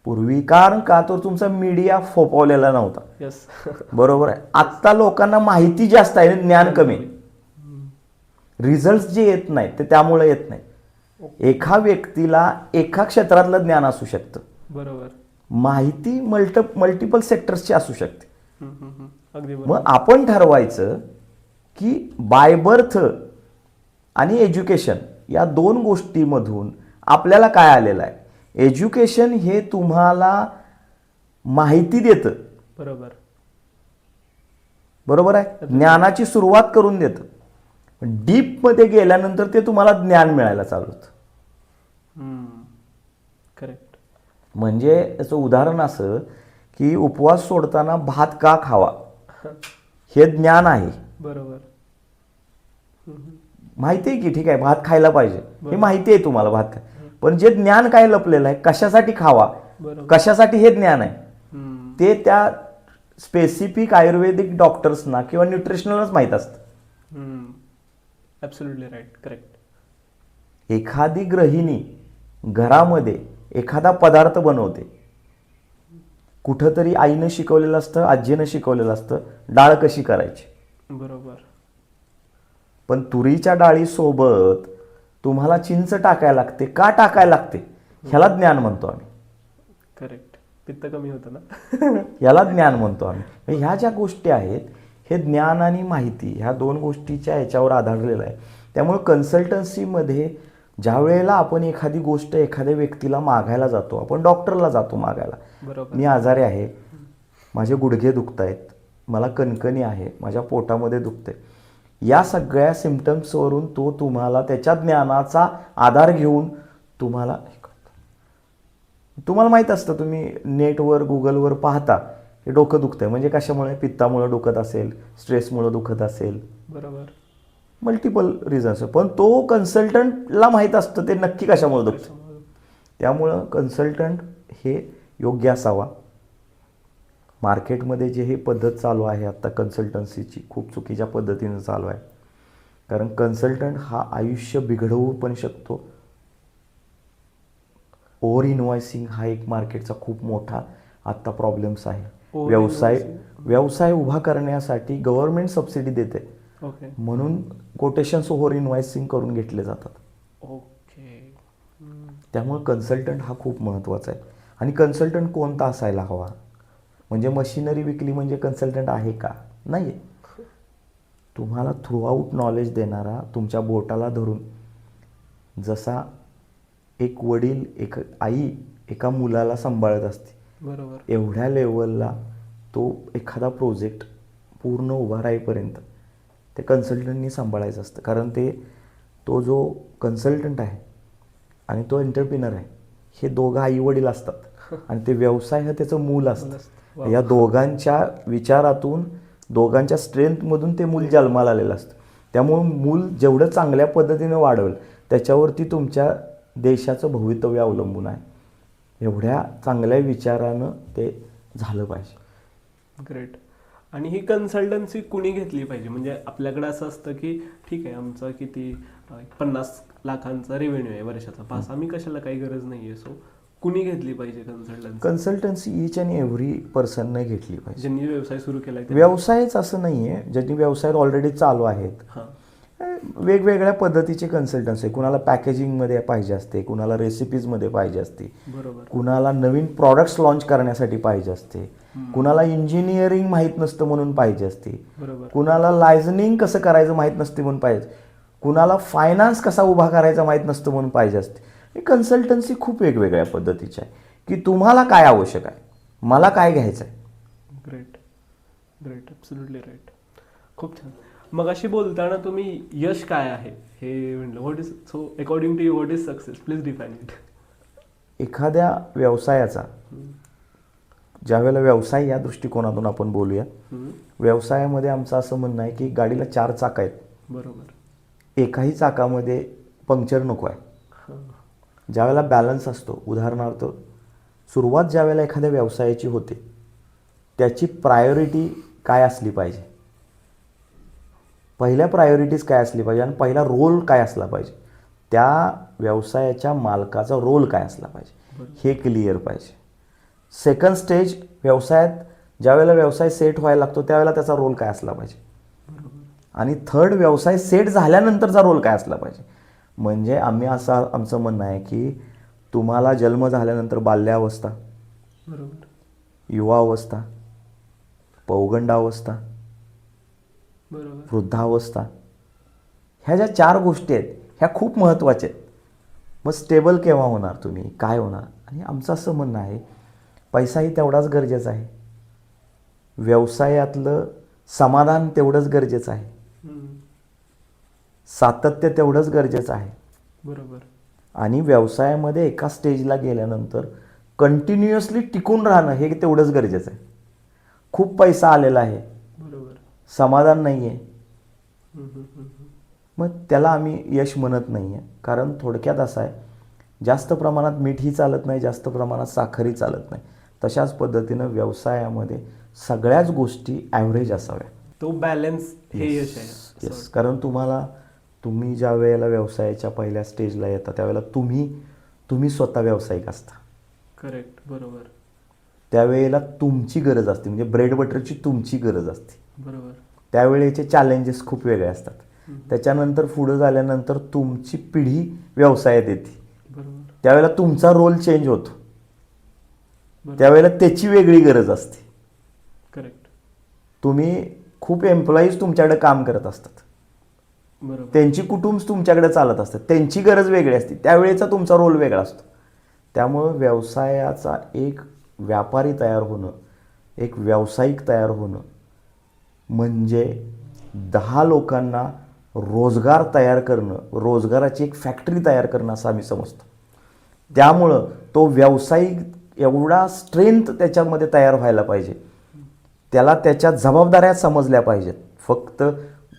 B: पूर्वी कारण का तर तुमचा मीडिया फोपवलेला नव्हता.
A: यस.
B: बरोबर आहे. आत्ता लोकांना माहिती जास्त आहे, ज्ञान कमी. रिझल्ट जे येत नाहीत ते त्यामुळे येत नाही. एका व्यक्तीला एका क्षेत्रातलं ज्ञान असू शकतं,
A: बरोबर.
B: माहिती मल्टिपल सेक्टर्सची असू शकते.
A: अगदी बरोबर.
B: मग आपण ठरवायचं की बाय बर्थ आणि एज्युकेशन या दोन गोष्टीमधून आपल्याला काय आलेलं आहे. एज्युकेशन हे तुम्हाला माहिती देतं,
A: बरोबर.
B: बरोबर आहे, ज्ञानाची सुरुवात करून देतं. डीपमध्ये गेल्यानंतर ते तुम्हाला ज्ञान मिळायला चालू होतं.
A: करेक्ट.
B: म्हणजे याचं उदाहरण असं की उपवास सोडताना भात का खावा हे ज्ञान आहे.
A: बरोबर.
B: माहिती आहे की ठीक आहे भात खायला पाहिजे, हे माहिती आहे तुम्हाला भात खाय, पण जे ज्ञान काय लपलेलं आहे, कशासाठी खावा, कशासाठी, हे ज्ञान आहे. ते त्या स्पेसिफिक आयुर्वेदिक डॉक्टर्सना किंवा न्यूट्रिशनलच माहीत असतं.
A: Absolutely right. करेक्ट.
B: एखादी गृहिणी घरामध्ये एखादा पदार्थ बनवते, कुठंतरी आईनं शिकवलेलं असतं, आजीनं शिकवलेलं असतं डाळ कशी करायची.
A: बरोबर.
B: पण तुरीच्या डाळीसोबत तुम्हाला चिंच टाकायला लागते. का टाकायला लागते? ह्याला ज्ञान म्हणतो आम्ही.
A: करेक्ट. पित्त कमी होतं ना.
B: याला ज्ञान म्हणतो आम्ही. ह्या ज्या गोष्टी आहेत हे ज्ञान आणि माहिती ह्या दोन गोष्टीच्या ह्याच्यावर आधारलेलं आहे. त्यामुळे कन्सल्टन्सीमध्ये ज्या वेळेला आपण एखादी गोष्ट एखाद्या व्यक्तीला मागायला जातो, आपण डॉक्टरला जातो मागायला,
A: बरोबर.
B: मी आजारी आहे, माझे गुडघे दुखत आहेत, मला कणकणी आहे, माझ्या पोटामध्ये दुखते, या सगळ्या सिम्पटम्सवरून तो तुम्हाला त्याच्या ज्ञानाचा आधार घेऊन तुम्हाला माहीत असतं, तुम्ही नेटवर गुगलवर पाहता हे डोकं दुखतंय म्हणजे कशामुळे, पित्तामुळे दुखत असेल, स्ट्रेसमुळे दुखत असेल,
A: बरोबर,
B: मल्टिपल रिझन्स. पण तो कन्सल्टंटला माहीत असतं ते नक्की कशामुळे दुखतं. त्यामुळं कन्सल्टंट हे योग्य असावा. मार्केटमध्ये जे हे पद्धत चालू आहे आत्ता कन्सल्टन्सीची खूप चुकीच्या पद्धतीनं चालू आहे. कारण कन्सल्टंट हा आयुष्य बिघडवू पण शकतो. ओव्हर इन्व्हॉइसिंग हा एक मार्केटचा खूप मोठा आत्ता प्रॉब्लेम्स आहे. व्यवसाय उभा करण्यासाठी गव्हर्नमेंट सबसिडी देते,
A: ओके,
B: म्हणून कोटेशन्स ओव्हर इन्व्हॉइसिंग करून घेतले जातात.
A: ओके.
B: त्यामुळे कन्सल्टंट हा खूप महत्त्वाचा आहे. आणि कन्सल्टंट कोणता असायला हवा? म्हणजे मशिनरी विकली म्हणजे कन्सल्टंट आहे का? नाही. तुम्हाला थ्रूआउट नॉलेज देणारा, तुमच्या बोटाला धरून, जसा एक वडील एक आई एका मुलाला सांभाळत असते,
A: बरोबर,
B: एवढ्या लेवलला तो एखादा प्रोजेक्ट पूर्ण उभा राहीपर्यंत ते कन्सल्टंटनी सांभाळायचं असतं. कारण तो जो कन्सल्टंट आहे आणि तो एंटरप्रिनर आहे हे दोघं आई वडील असतात आणि ते व्यवसाय हा त्याचं मूल असतं. या दोघांच्या विचारातून, दोघांच्या स्ट्रेंथमधून ते मूल जन्माला आलेलं असतं. त्यामुळं मूल जेवढं चांगल्या पद्धतीने वाढवेल त्याच्यावरती तुमच्या देशाचं भवितव्य अवलंबून आहे. एवढ्या चांगल्या विचारानं ते झालं पाहिजे.
A: ग्रेट. आणि ही कन्सल्टन्सी कुणी घेतली पाहिजे? म्हणजे आपल्याकडे असं असतं की ठीक आहे, आमचा किती 50 लाखांचा रेव्हेन्यू आहे वर्षाचा, पास, आम्ही कशाला, काही गरज नाही आहे. सो कुणी घेतली पाहिजे consultancy?
B: Consultancy each and every पर्सनने घेतली पाहिजे.
A: ज्यांनी व्यवसाय सुरू केला
B: व्यवसायच असं नाही आहे, ज्यांनी व्यवसाय ऑलरेडी चालू आहेत.
A: हां.
B: वेगवेगळ्या पद्धतीचे कन्सल्टन्सी, कुणाला पॅकेजिंगमध्ये पाहिजे असते, कुणाला रेसिपीजमध्ये पाहिजे असते,
A: बरोबर.
B: कुणाला नवीन प्रॉडक्ट्स लॉन्च करण्यासाठी पाहिजे असते, कुणाला इंजिनिअरिंग माहीत नसतं म्हणून पाहिजे असते,
A: बरोबर.
B: कुणाला लायझनिंग कसं करायचं माहीत नसते म्हणून पाहिजे, कुणाला फायनान्स कसा उभा करायचा माहीत नसतं म्हणून पाहिजे असते. ही कन्सल्टन्सी खूप वेगवेगळ्या पद्धतीची आहे की तुम्हाला काय आवश्यक आहे, मला काय घ्यायचं आहे.
A: Great, great, absolutely right. खूप छान. मग अशी बोलताना तुम्ही यश काय आहे हे म्हटलं, what is, so according to you what is success? Please define it.
B: एखाद्या व्यवसायाचा, ज्यावेळेला व्यवसाय या दृष्टिकोनातून आपण बोलूया, व्यवसायामध्ये आमचं असं म्हणणं आहे की गाडीला 4 चाकं आहेत.
A: बरोबर.
B: एकाही चाकामध्ये पंक्चर नको आहे. ज्यावेळेला बॅलन्स असतो, उदाहरणार्थ सुरुवात ज्यावेळेला एखाद्या व्यवसायाची होते, त्याची प्रायोरिटी काय असली पाहिजे, पहिल्या प्रायोरिटीज काय असली पाहिजे आणि पहिला रोल काय असला पाहिजे, त्या व्यवसायाच्या मालकाचा रोल काय असला पाहिजे हे क्लिअर पाहिजे. सेकंड स्टेज, व्यवसायात ज्यावेळेला व्यवसाय सेट व्हायला लागतो त्यावेळेला त्याचा रोल काय असला पाहिजे, आणि थर्ड, व्यवसाय सेट झाल्यानंतरचा रोल काय असला पाहिजे. म्हणजे आमचं म्हणणं आहे की तुम्हाला जन्म झाल्यानंतर बाल्यावस्था,
A: बरोबर,
B: युवावस्था, पौगंडावस्था,
A: बरोबर,
B: वृद्धावस्था, ह्या ज्या 4 गोष्टी आहेत ह्या खूप महत्त्वाच्या आहेत. मग स्टेबल केव्हा होणार तुम्ही, काय होणार? आणि आमचं असं म्हणणं आहे, पैसाही तेवढाच गरजेचा आहे, व्यवसायातलं समाधान तेवढंच गरजेचं आहे, सातत्य तेवढंच गरजेचं आहे.
A: बरोबर.
B: आणि व्यवसायामध्ये एका स्टेजला गेल्यानंतर कंटिन्युअसली टिकून राहणं हे तेवढंच गरजेचं आहे. खूप पैसा आलेला आहे,
A: बरोबर,
B: समाधान नाही आहे, मग त्याला आम्ही यश म्हणत नाही आहे. कारण थोडक्यात असं आहे, जास्त प्रमाणात मीठही चालत नाही, जास्त प्रमाणात साखरही चालत नाही. तशाच पद्धतीनं व्यवसायामध्ये सगळ्याच गोष्टी ॲव्हरेज असाव्या.
A: तो बॅलन्स हे यश आहे.
B: येस, कारण तुम्ही ज्या वेळेला व्यवसायाच्या पहिल्या स्टेजला येता त्यावेळेला तुम्ही स्वतः व्यावसायिक असता.
A: करेक्ट, बरोबर,
B: त्यावेळेला तुमची गरज असते, म्हणजे ब्रेड बटरची तुमची गरज असते.
A: बरोबर.
B: त्यावेळेचे चॅलेंजेस खूप वेगळे असतात. त्याच्यानंतर पुढं झाल्यानंतर तुमची पिढी व्यवसायात येते,
A: बरोबर,
B: त्यावेळेला तुमचा रोल चेंज होतो,
A: बरोबर.
B: त्यावेळेला त्याची वेगळी गरज असते.
A: करेक्ट,
B: तुम्ही खूप एम्प्लॉईज तुमच्याकडे काम करत असतात,
A: बरोबर,
B: त्यांची कुटुंब तुमच्याकडे चालत असतात, त्यांची गरज वेगळी असते, त्यावेळेचा तुमचा रोल वेगळा असतो. त्यामुळं व्यवसायाचा एक व्यापारी तयार होणं, एक व्यावसायिक तयार होणं म्हणजे 10 लोकांना रोजगार तयार करणं, रोजगाराची एक फॅक्टरी तयार करणं असं आम्ही समजतो. त्यामुळं तो व्यावसायिक एवढा स्ट्रेंथ त्याच्यामध्ये तयार व्हायला पाहिजे, त्याला त्याच्या जबाबदाऱ्या समजल्या पाहिजेत. फक्त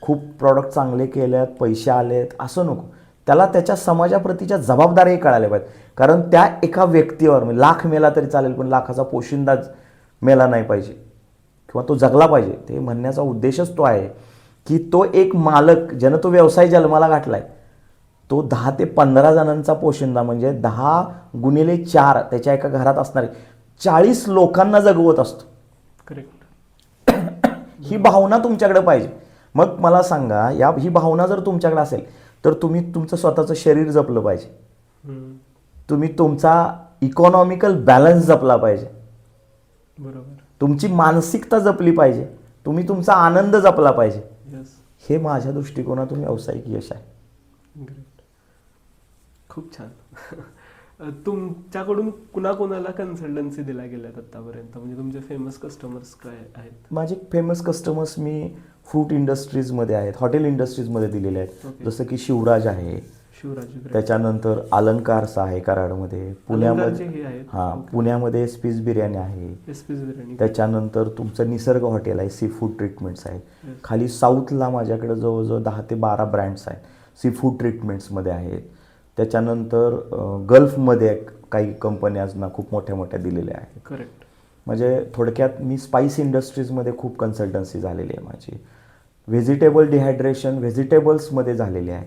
B: खूप प्रॉडक्ट चांगले केलेत, पैसे आलेत असं नको, त्याला त्याच्या समाजाप्रतीच्या जबाबदाऱ्याही कळाल्या पाहिजेत. कारण त्या एका व्यक्तीवर लाख मेला तरी चालेल, पण लाखाचा पोशिंदाच मेला नाही पाहिजे किंवा तो जगला पाहिजे. ते म्हणण्याचा उद्देशच तो आहे की तो एक मालक, ज्यानं तो व्यवसाय जन्माला घातला आहे, तो 10 ते 15 जणांचा पोशिंदा, म्हणजे 10 गुणिले 4 त्याच्या एका घरात असणारे 40 लोकांना जगवत असतो.
A: करेक्ट.
B: ही भावना तुमच्याकडे पाहिजे. मग मला सांगा, ही भावना जर तुमच्याकडे असेल तर तुम्ही तुमचं स्वतःचं शरीर जपलं पाहिजे, तुम्ही तुमचा इकॉनॉमिकल बॅलन्स जपला पाहिजे,
A: बरोबर,
B: तुमची मानसिकता जपली पाहिजे, तुम्ही तुमचा आनंद जपला पाहिजे.
A: यस,
B: हे माझ्या दृष्टिकोनातून व्यावसायिक यश आहे.
A: ग्रेट, खूप छान. तुमच्याकडून कुणाकुणाला कन्सल्टन्सी दिल्या गेल्यात आतापर्यंत? म्हणजे तुमचे फेमस कस्टमर्स काय आहेत?
B: माझे फेमस कस्टमर्स मी फ्रूट इंडस्ट्रीजमध्ये आहेत, हॉटेल इंडस्ट्रीजमध्ये दिलेले आहेत.
A: Okay.
B: जसं की शिवराज आहे,
A: शिवराज,
B: त्याच्यानंतर अलंकारचा आहे कराडमध्ये, पुण्यामध्ये
A: हे आहेत.
B: हां, पुण्यामध्ये स्पीज बिर्याणी आहे,
A: एसपीज बिर्याणी.
B: त्याच्यानंतर तुमचं निसर्ग हॉटेल आहे, सी फूड ट्रीटमेंट्स आहेत. खाली साऊथला माझ्याकडे जवळजवळ 10 ते 12 ब्रँड्स आहेत, सी फूड ट्रीटमेंट्समध्ये आहेत. त्याच्यानंतर गल्फमध्ये काही कंपन्याजना खूप मोठ्या मोठ्या दिलेल्या आहेत.
A: करेक्ट.
B: म्हणजे थोडक्यात मी स्पाइस इंडस्ट्रीजमध्ये खूप कन्सल्टन्सी झालेली आहे माझी. व्हेजिटेबल डिहायड्रेशन व्हेजिटेबल्समध्ये झालेली आहे,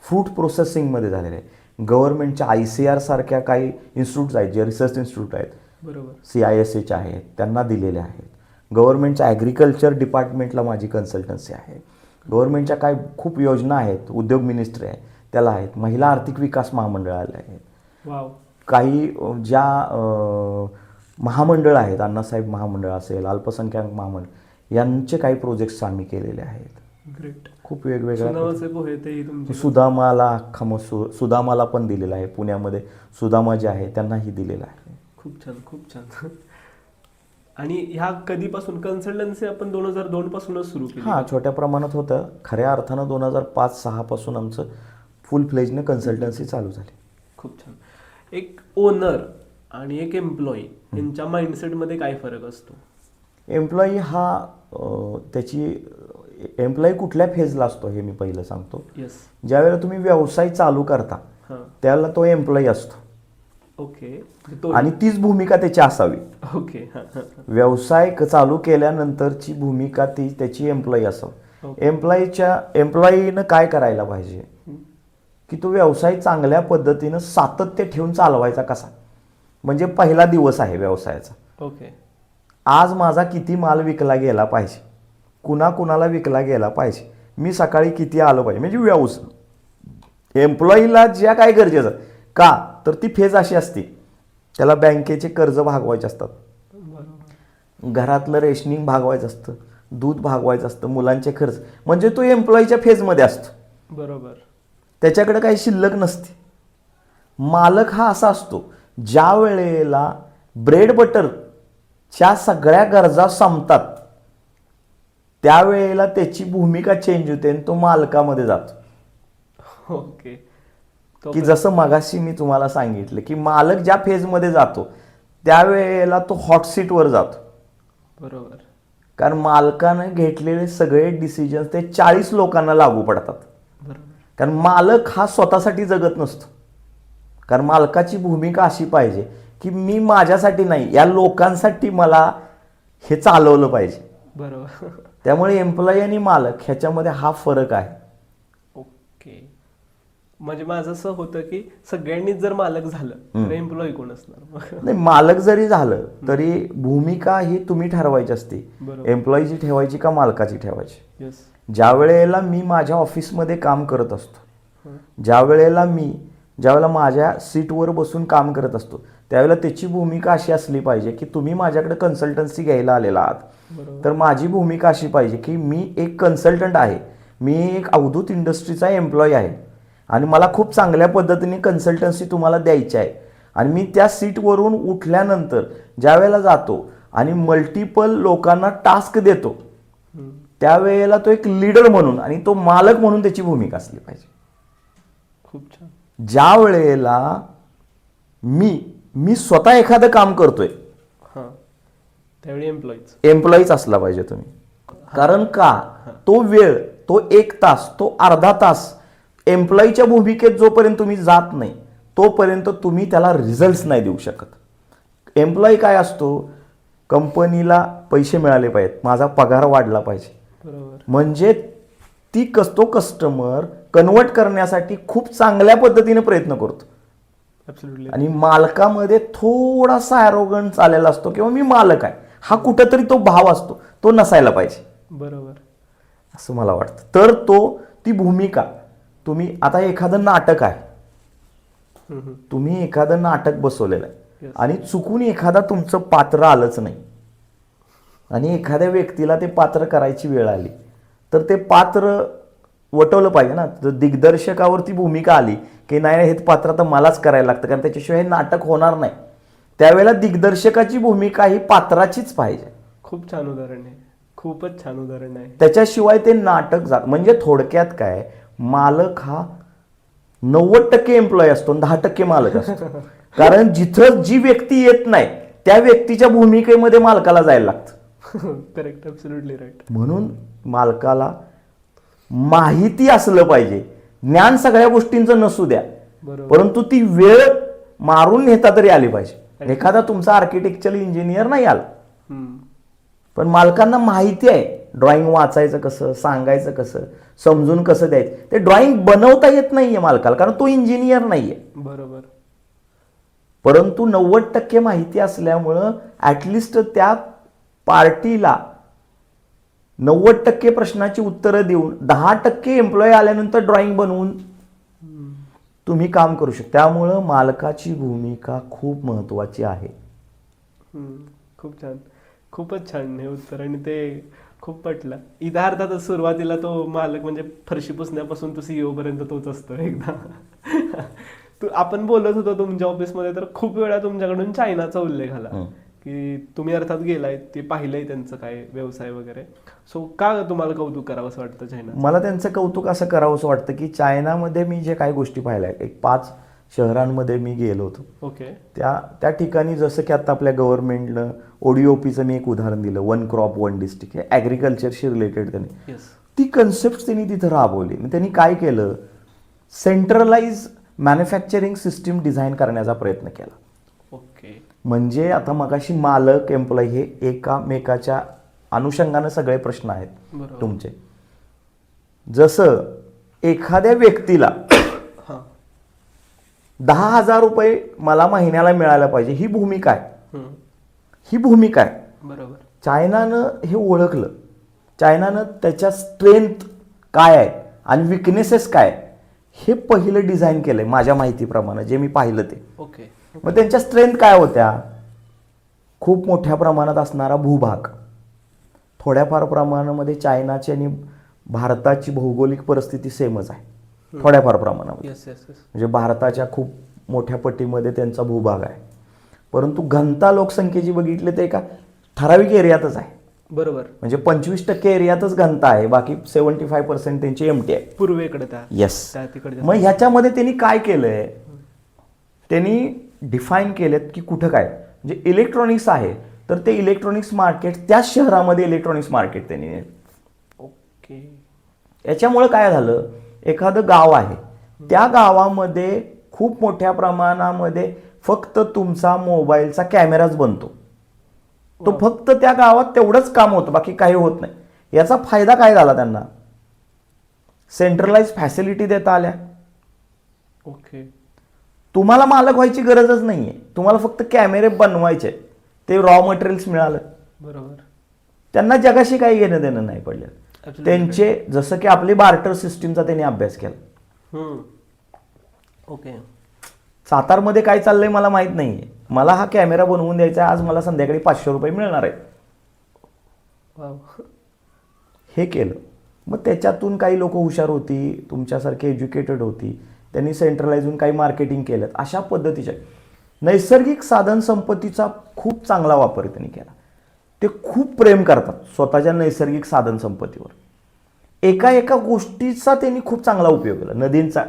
B: फूड प्रोसेसिंगमध्ये झालेले आहे. गव्हर्नमेंटच्या ICAR सारख्या काही इन्स्टिट्यूट्स आहेत जे रिसर्च इन्स्टिट्यूट आहेत,
A: बरोबर.
B: CISH आहेत, त्यांना दिलेले आहेत. गव्हर्नमेंटच्या ॲग्रिकल्चर डिपार्टमेंटला माझी कन्सल्टन्सी आहे. गव्हर्नमेंटच्या काय खूप योजना आहेत, उद्योग मिनिस्ट्री आहे त्याला आहेत, महिला आर्थिक विकास महामंडळाला आहेत.
A: वाव.
B: काही ज्या महामंडळ आहेत, अण्णासाहेब महामंडळ असेल, अल्पसंख्याक महामंडळ, यांचे काही प्रोजेक्ट्स आम्ही केलेले आहेत.
A: ग्रेट.
B: खूप वेगवेगळ्या
A: सुनामाचे पोहे तेही तुमचे.
B: सुदामाला सुदामाला पण दिलेला आहे. पुण्यामध्ये सुदामा जे आहे त्यांनाही दिलेलं आहे.
A: खूप छान, खूप छान. आणि ह्या कधीपासून कन्सल्टन्सी आपण 2002 पासूनच सुरू केली?
B: हां, छोट्या प्रमाणात होतं. खऱ्या अर्थानं 2005-06 पासून आमचं फुल फ्लेजनं कन्सल्टन्सी चालू झाली.
A: खूप छान. एक ओनर आणि एक एम्प्लॉई यांच्या माइंडसेटमध्ये काय फरक असतो?
B: एम्प्लॉई हा त्याची एम्प्लॉई कुठल्या फेजला असतो हे मी पहिलं सांगतो.
A: येस.
B: ज्यावेळेला तुम्ही व्यवसाय चालू करता त्यावेळेला तो एम्प्लॉई असतो.
A: ओके.
B: आणि तीच भूमिका त्याची असावी.
A: ओके.
B: व्यवसाय चालू केल्यानंतरची भूमिका ती त्याची एम्प्लॉई असावी. एम्प्लॉईनं काय करायला पाहिजे की तो व्यवसाय चांगल्या पद्धतीनं सातत्य ठेवून चालवायचा कसा. म्हणजे पहिला दिवस आहे व्यवसायाचा.
A: ओके.
B: आज माझा किती माल विकला गेला पाहिजे, कुणाला विकला गेला पाहिजे, मी सकाळी किती आलो पाहिजे. म्हणजे व्यवसाय एम्प्लॉईला ज्या काय गरजेचं का तर ती फेज अशी असते, त्याला बँकेचे कर्ज भागवायचे असतात, घरातलं रेशनिंग भागवायचं असतं, दूध भागवायचं असतं, मुलांचे खर्च. म्हणजे तो एम्प्लॉईच्या फेजमध्ये असतो.
A: बरोबर.
B: त्याच्याकडे काही शिल्लक नसते. मालक हा असा असतो ज्या वेळेला ब्रेड बटरच्या सगळ्या गरजा संपतात त्यावेळेला त्याची भूमिका चेंज होते आणि तो मालकामध्ये जातो.
A: ओके.
B: की जसं मगाशी मी तुम्हाला सांगितलं की मालक ज्या फेजमध्ये जातो त्यावेळेला तो हॉट सीटवर जातो.
A: बरोबर.
B: कारण मालकानं घेतलेले सगळे डिसिजन ते 40 लोकांना लागू पडतात.
A: बरोबर.
B: कारण मालक हा स्वतःसाठी जगत नसतो. कारण मालकाची भूमिका अशी पाहिजे की मी माझ्यासाठी नाही, या लोकांसाठी मला हे चालवलं पाहिजे.
A: बरोबर.
B: त्यामुळे एम्प्लॉई आणि मालक ह्याच्यामध्ये हा फरक आहे.
A: ओके. म्हणजे माझं असं होतं की सगळ्यांनीच जर मालक झालं तर एम्प्लॉई कोण असणार?
B: नाही, मालक जरी झालं तरी भूमिका ही तुम्ही ठरवायची असते. एम्प्लॉईची ठेवायची का मालकाची ठेवायची.
A: येस.
B: ज्या वेळेला मी माझ्या ऑफिसमध्ये काम करत असतो, ज्यावेळेला माझ्या सीटवर बसून काम करत असतो त्यावेळेला त्याची भूमिका अशी असली पाहिजे की तुम्ही माझ्याकडे कन्सल्टन्सी घ्यायला आलेला आहात, तर माझी भूमिका अशी पाहिजे की मी एक कन्सल्टंट आहे, मी एक अवधूत इंडस्ट्रीचा एम्प्लॉई आहे आणि मला खूप चांगल्या पद्धतीने कन्सल्टन्सी तुम्हाला द्यायची आहे. आणि मी त्या सीटवरून उठल्यानंतर ज्या वेळेला जातो आणि मल्टिपल लोकांना टास्क देतो त्यावेळेला तो एक लीडर म्हणून आणि तो मालक म्हणून त्याची भूमिका असली पाहिजे.
A: खूप छान.
B: ज्या वेळेला मी स्वतः एखादं काम करतोय
A: त्यावेळी
B: एम्प्लॉईच असला पाहिजे तुम्ही. कारण का तो वेळ, तो 1 तास, तो अर्धा तास एम्प्लॉईच्या भूमिकेत जोपर्यंत तुम्ही जात नाही तोपर्यंत तुम्ही त्याला रिझल्ट्स नाही देऊ शकत. एम्प्लॉई काय असतो, कंपनीला पैसे मिळाले पाहिजेत, माझा पगार वाढला पाहिजे.
A: बरोबर. म्हणजे
B: तो कस्टमर कन्वर्ट करण्यासाठी खूप चांगल्या पद्धतीने प्रयत्न करतो. आणि मालकामध्ये थोडासा ॲरोगन्स आलेला असतो किंवा मी मालक आहे हा कुठेतरी तो भाव असतो, तो नसायला पाहिजे.
A: बरोबर.
B: असं मला वाटतं. तर ती भूमिका तुम्ही आता एखादं नाटक आहे, तुम्ही एखादं नाटक बसवलेलं आहे आणि चुकून एखादा तुमचं पात्र आलंच नाही आणि एखाद्या व्यक्तीला ते पात्र करायची वेळ आली तर ते पात्र वटवलं पाहिजे ना. तर दिग्दर्शकावरती भूमिका आली की नाही हे पात्र आता मलाच करायला लागतं कारण त्याच्याशिवाय हे नाटक होणार नाही, त्यावेळेला दिग्दर्शकाची भूमिका ही पात्राचीच पाहिजे.
A: खूप छान उदाहरण आहे, खूपच छान उदाहरण आहे.
B: त्याच्याशिवाय ते नाटक जात. म्हणजे थोडक्यात काय, मालक हा 90% एम्प्लॉई असतो, 10% मालक असतो. कारण जिथं जी व्यक्ती येत नाही त्या व्यक्तीच्या भूमिकेमध्ये मालकाला जायला लागतं.
A: करेक्ट. Absolutely right.
B: म्हणून मालकाला माहिती असलं पाहिजे, ज्ञान सगळ्या गोष्टींचं नसू द्या, परंतु ती वेळ मारून नेता तरी आली पाहिजे. एखादा तुमचा आर्किटेक्चरल इंजिनियर नाही आला पण मालकांना माहिती आहे ड्रॉइंग वाचायचं कसं, सांगायचं कसं, समजून कसं द्यायचं. ते ड्रॉइंग बनवता येत नाहीये मालकाला, कारण तो इंजिनियर नाहीये.
A: बरोबर.
B: परंतु 90% माहिती असल्यामुळं ऍटलिस्ट त्या पार्टीला 90% प्रश्नाची उत्तरं देऊन 10% एम्प्लॉई आल्यानंतर ड्रॉइंग बनवून तुम्ही काम करू शकता. त्यामुळं मालकाची भूमिका खूप महत्वाची आहे.
A: खूप छान, खूपच छान हे उत्तर, आणि ते खूप पटलं. इथं अर्थातच सुरुवातीला तो मालक म्हणजे फरशी पुसण्यापासून तो सीईओ पर्यंत तोच असतो एकदा. आपण बोलत होतो तुमच्या ऑफिसमध्ये तर खूप वेळा तुमच्याकडून चायनाचा उल्लेख आला की तुम्ही अर्थात गेलाय, ते पाहिलंय त्यांचं काय व्यवसाय वगैरे. सो का तुम्हाला कौतुक करावं असं वाटतं चायना?
B: मला त्यांचं कौतुक असं करावं असं वाटतं की चायनामध्ये मी जे काही गोष्टी पाहिल्या, एक 5 शहरांमध्ये मी गेलो होतो.
A: ओके.
B: त्या ठिकाणी जसं की आता आपल्या गव्हर्नमेंटनं ODOPचं मी एक उदाहरण दिलं, 1 क्रॉप 1 डिस्ट्रिक्ट, हे ॲग्रिकल्चरशी रिलेटेड त्यांनी ती कन्सेप्ट त्यांनी तिथं राबवली. त्यांनी काय केलं, सेंट्रलाइज मॅन्युफॅक्चरिंग सिस्टीम डिझाईन करण्याचा प्रयत्न केला.
A: ओके.
B: म्हणजे आता मगाशी मालक एम्प्लॉई हे एकामेकाच्या अनुषंगानं सगळे प्रश्न आहेत तुमचे. जसं एखाद्या व्यक्तीला 10,000 रुपये मला महिन्याला मिळायला पाहिजे, ही भूमिका आहे. ही भूमिका आहे.
A: बरोबर.
B: चायनानं हे ओळखलं. चायनानं त्याच्या स्ट्रेंथ काय आहे आणि विकनेसेस काय आहे हे पहिलं डिझाईन केलंय माझ्या माहितीप्रमाणे, जे मी पाहिलं ते.
A: ओके.
B: मग त्यांच्या स्ट्रेंथ काय होत्या, खूप मोठ्या प्रमाणात असणारा भूभाग, थोड्याफार प्रमाणामध्ये चायनाची आणि भारताची भौगोलिक परिस्थिती सेमच आहे थोड्याफार प्रमाणामध्ये. म्हणजे भारताच्या खूप मोठ्या पट्टीमध्ये त्यांचा भूभाग आहे, परंतु घनता लोकसंख्येची बघितली तर एका ठराविक एरियातच आहे.
A: बरोबर.
B: म्हणजे 25% एरियातच घनता आहे, बाकी 75% त्यांची एमटी आहे
A: पूर्वेकडे.
B: येस. मग ह्याच्यामध्ये त्यांनी काय केलंय, त्यांनी डिफाईन केलेत की कुठं काय, म्हणजे इलेक्ट्रॉनिक्स आहे तर ते इलेक्ट्रॉनिक्स मार्केट त्याच शहरामध्ये इलेक्ट्रॉनिक्स मार्केट त्यांनी.
A: ओके.
B: याच्यामुळे काय झालं, एखादं गाव आहे, त्या गावामध्ये खूप मोठ्या प्रमाणामध्ये फक्त तुमचा मोबाईलचा कॅमेराच बनतो. तो फक्त त्या गावात तेवढंच काम होतं, बाकी काही होत नाही. याचा फायदा काय झाला त्यांना, सेंट्रलाइज फॅसिलिटी देता आल्या.
A: ओके.
B: तुम्हाला मालक व्हायची गरजच नाहीये, तुम्हाला फक्त कॅमेरे बनवायचे, ते रॉ मटेरियल्स मिळालं.
A: बरोबर.
B: त्यांना जगाशी काही घेणं देणं नाही पडलं. त्यांचे जसं की आपली बार्टर सिस्टीमचा त्यांनी अभ्यास केला.
A: ओके.
B: सातारमध्ये काय चाललंय मला माहित नाहीये, मला हा कॅमेरा बनवून द्यायचा, आज मला संध्याकाळी 500 रुपये मिळणार आहेत. हे केलं. मग त्याच्यातून काही लोक हुशार होती, तुमच्यासारखे एज्युकेटेड होती, त्यांनी सेंट्रलाइजून काही मार्केटिंग केलं. अशा पद्धतीच्या नैसर्गिक साधन संपत्तीचा खूप चांगला वापर त्यांनी केला. ते खूप प्रेम करतात स्वतःच्या नैसर्गिक साधन संपत्तीवर. एका गोष्टीचा त्यांनी खूप चांगला उपयोग केला.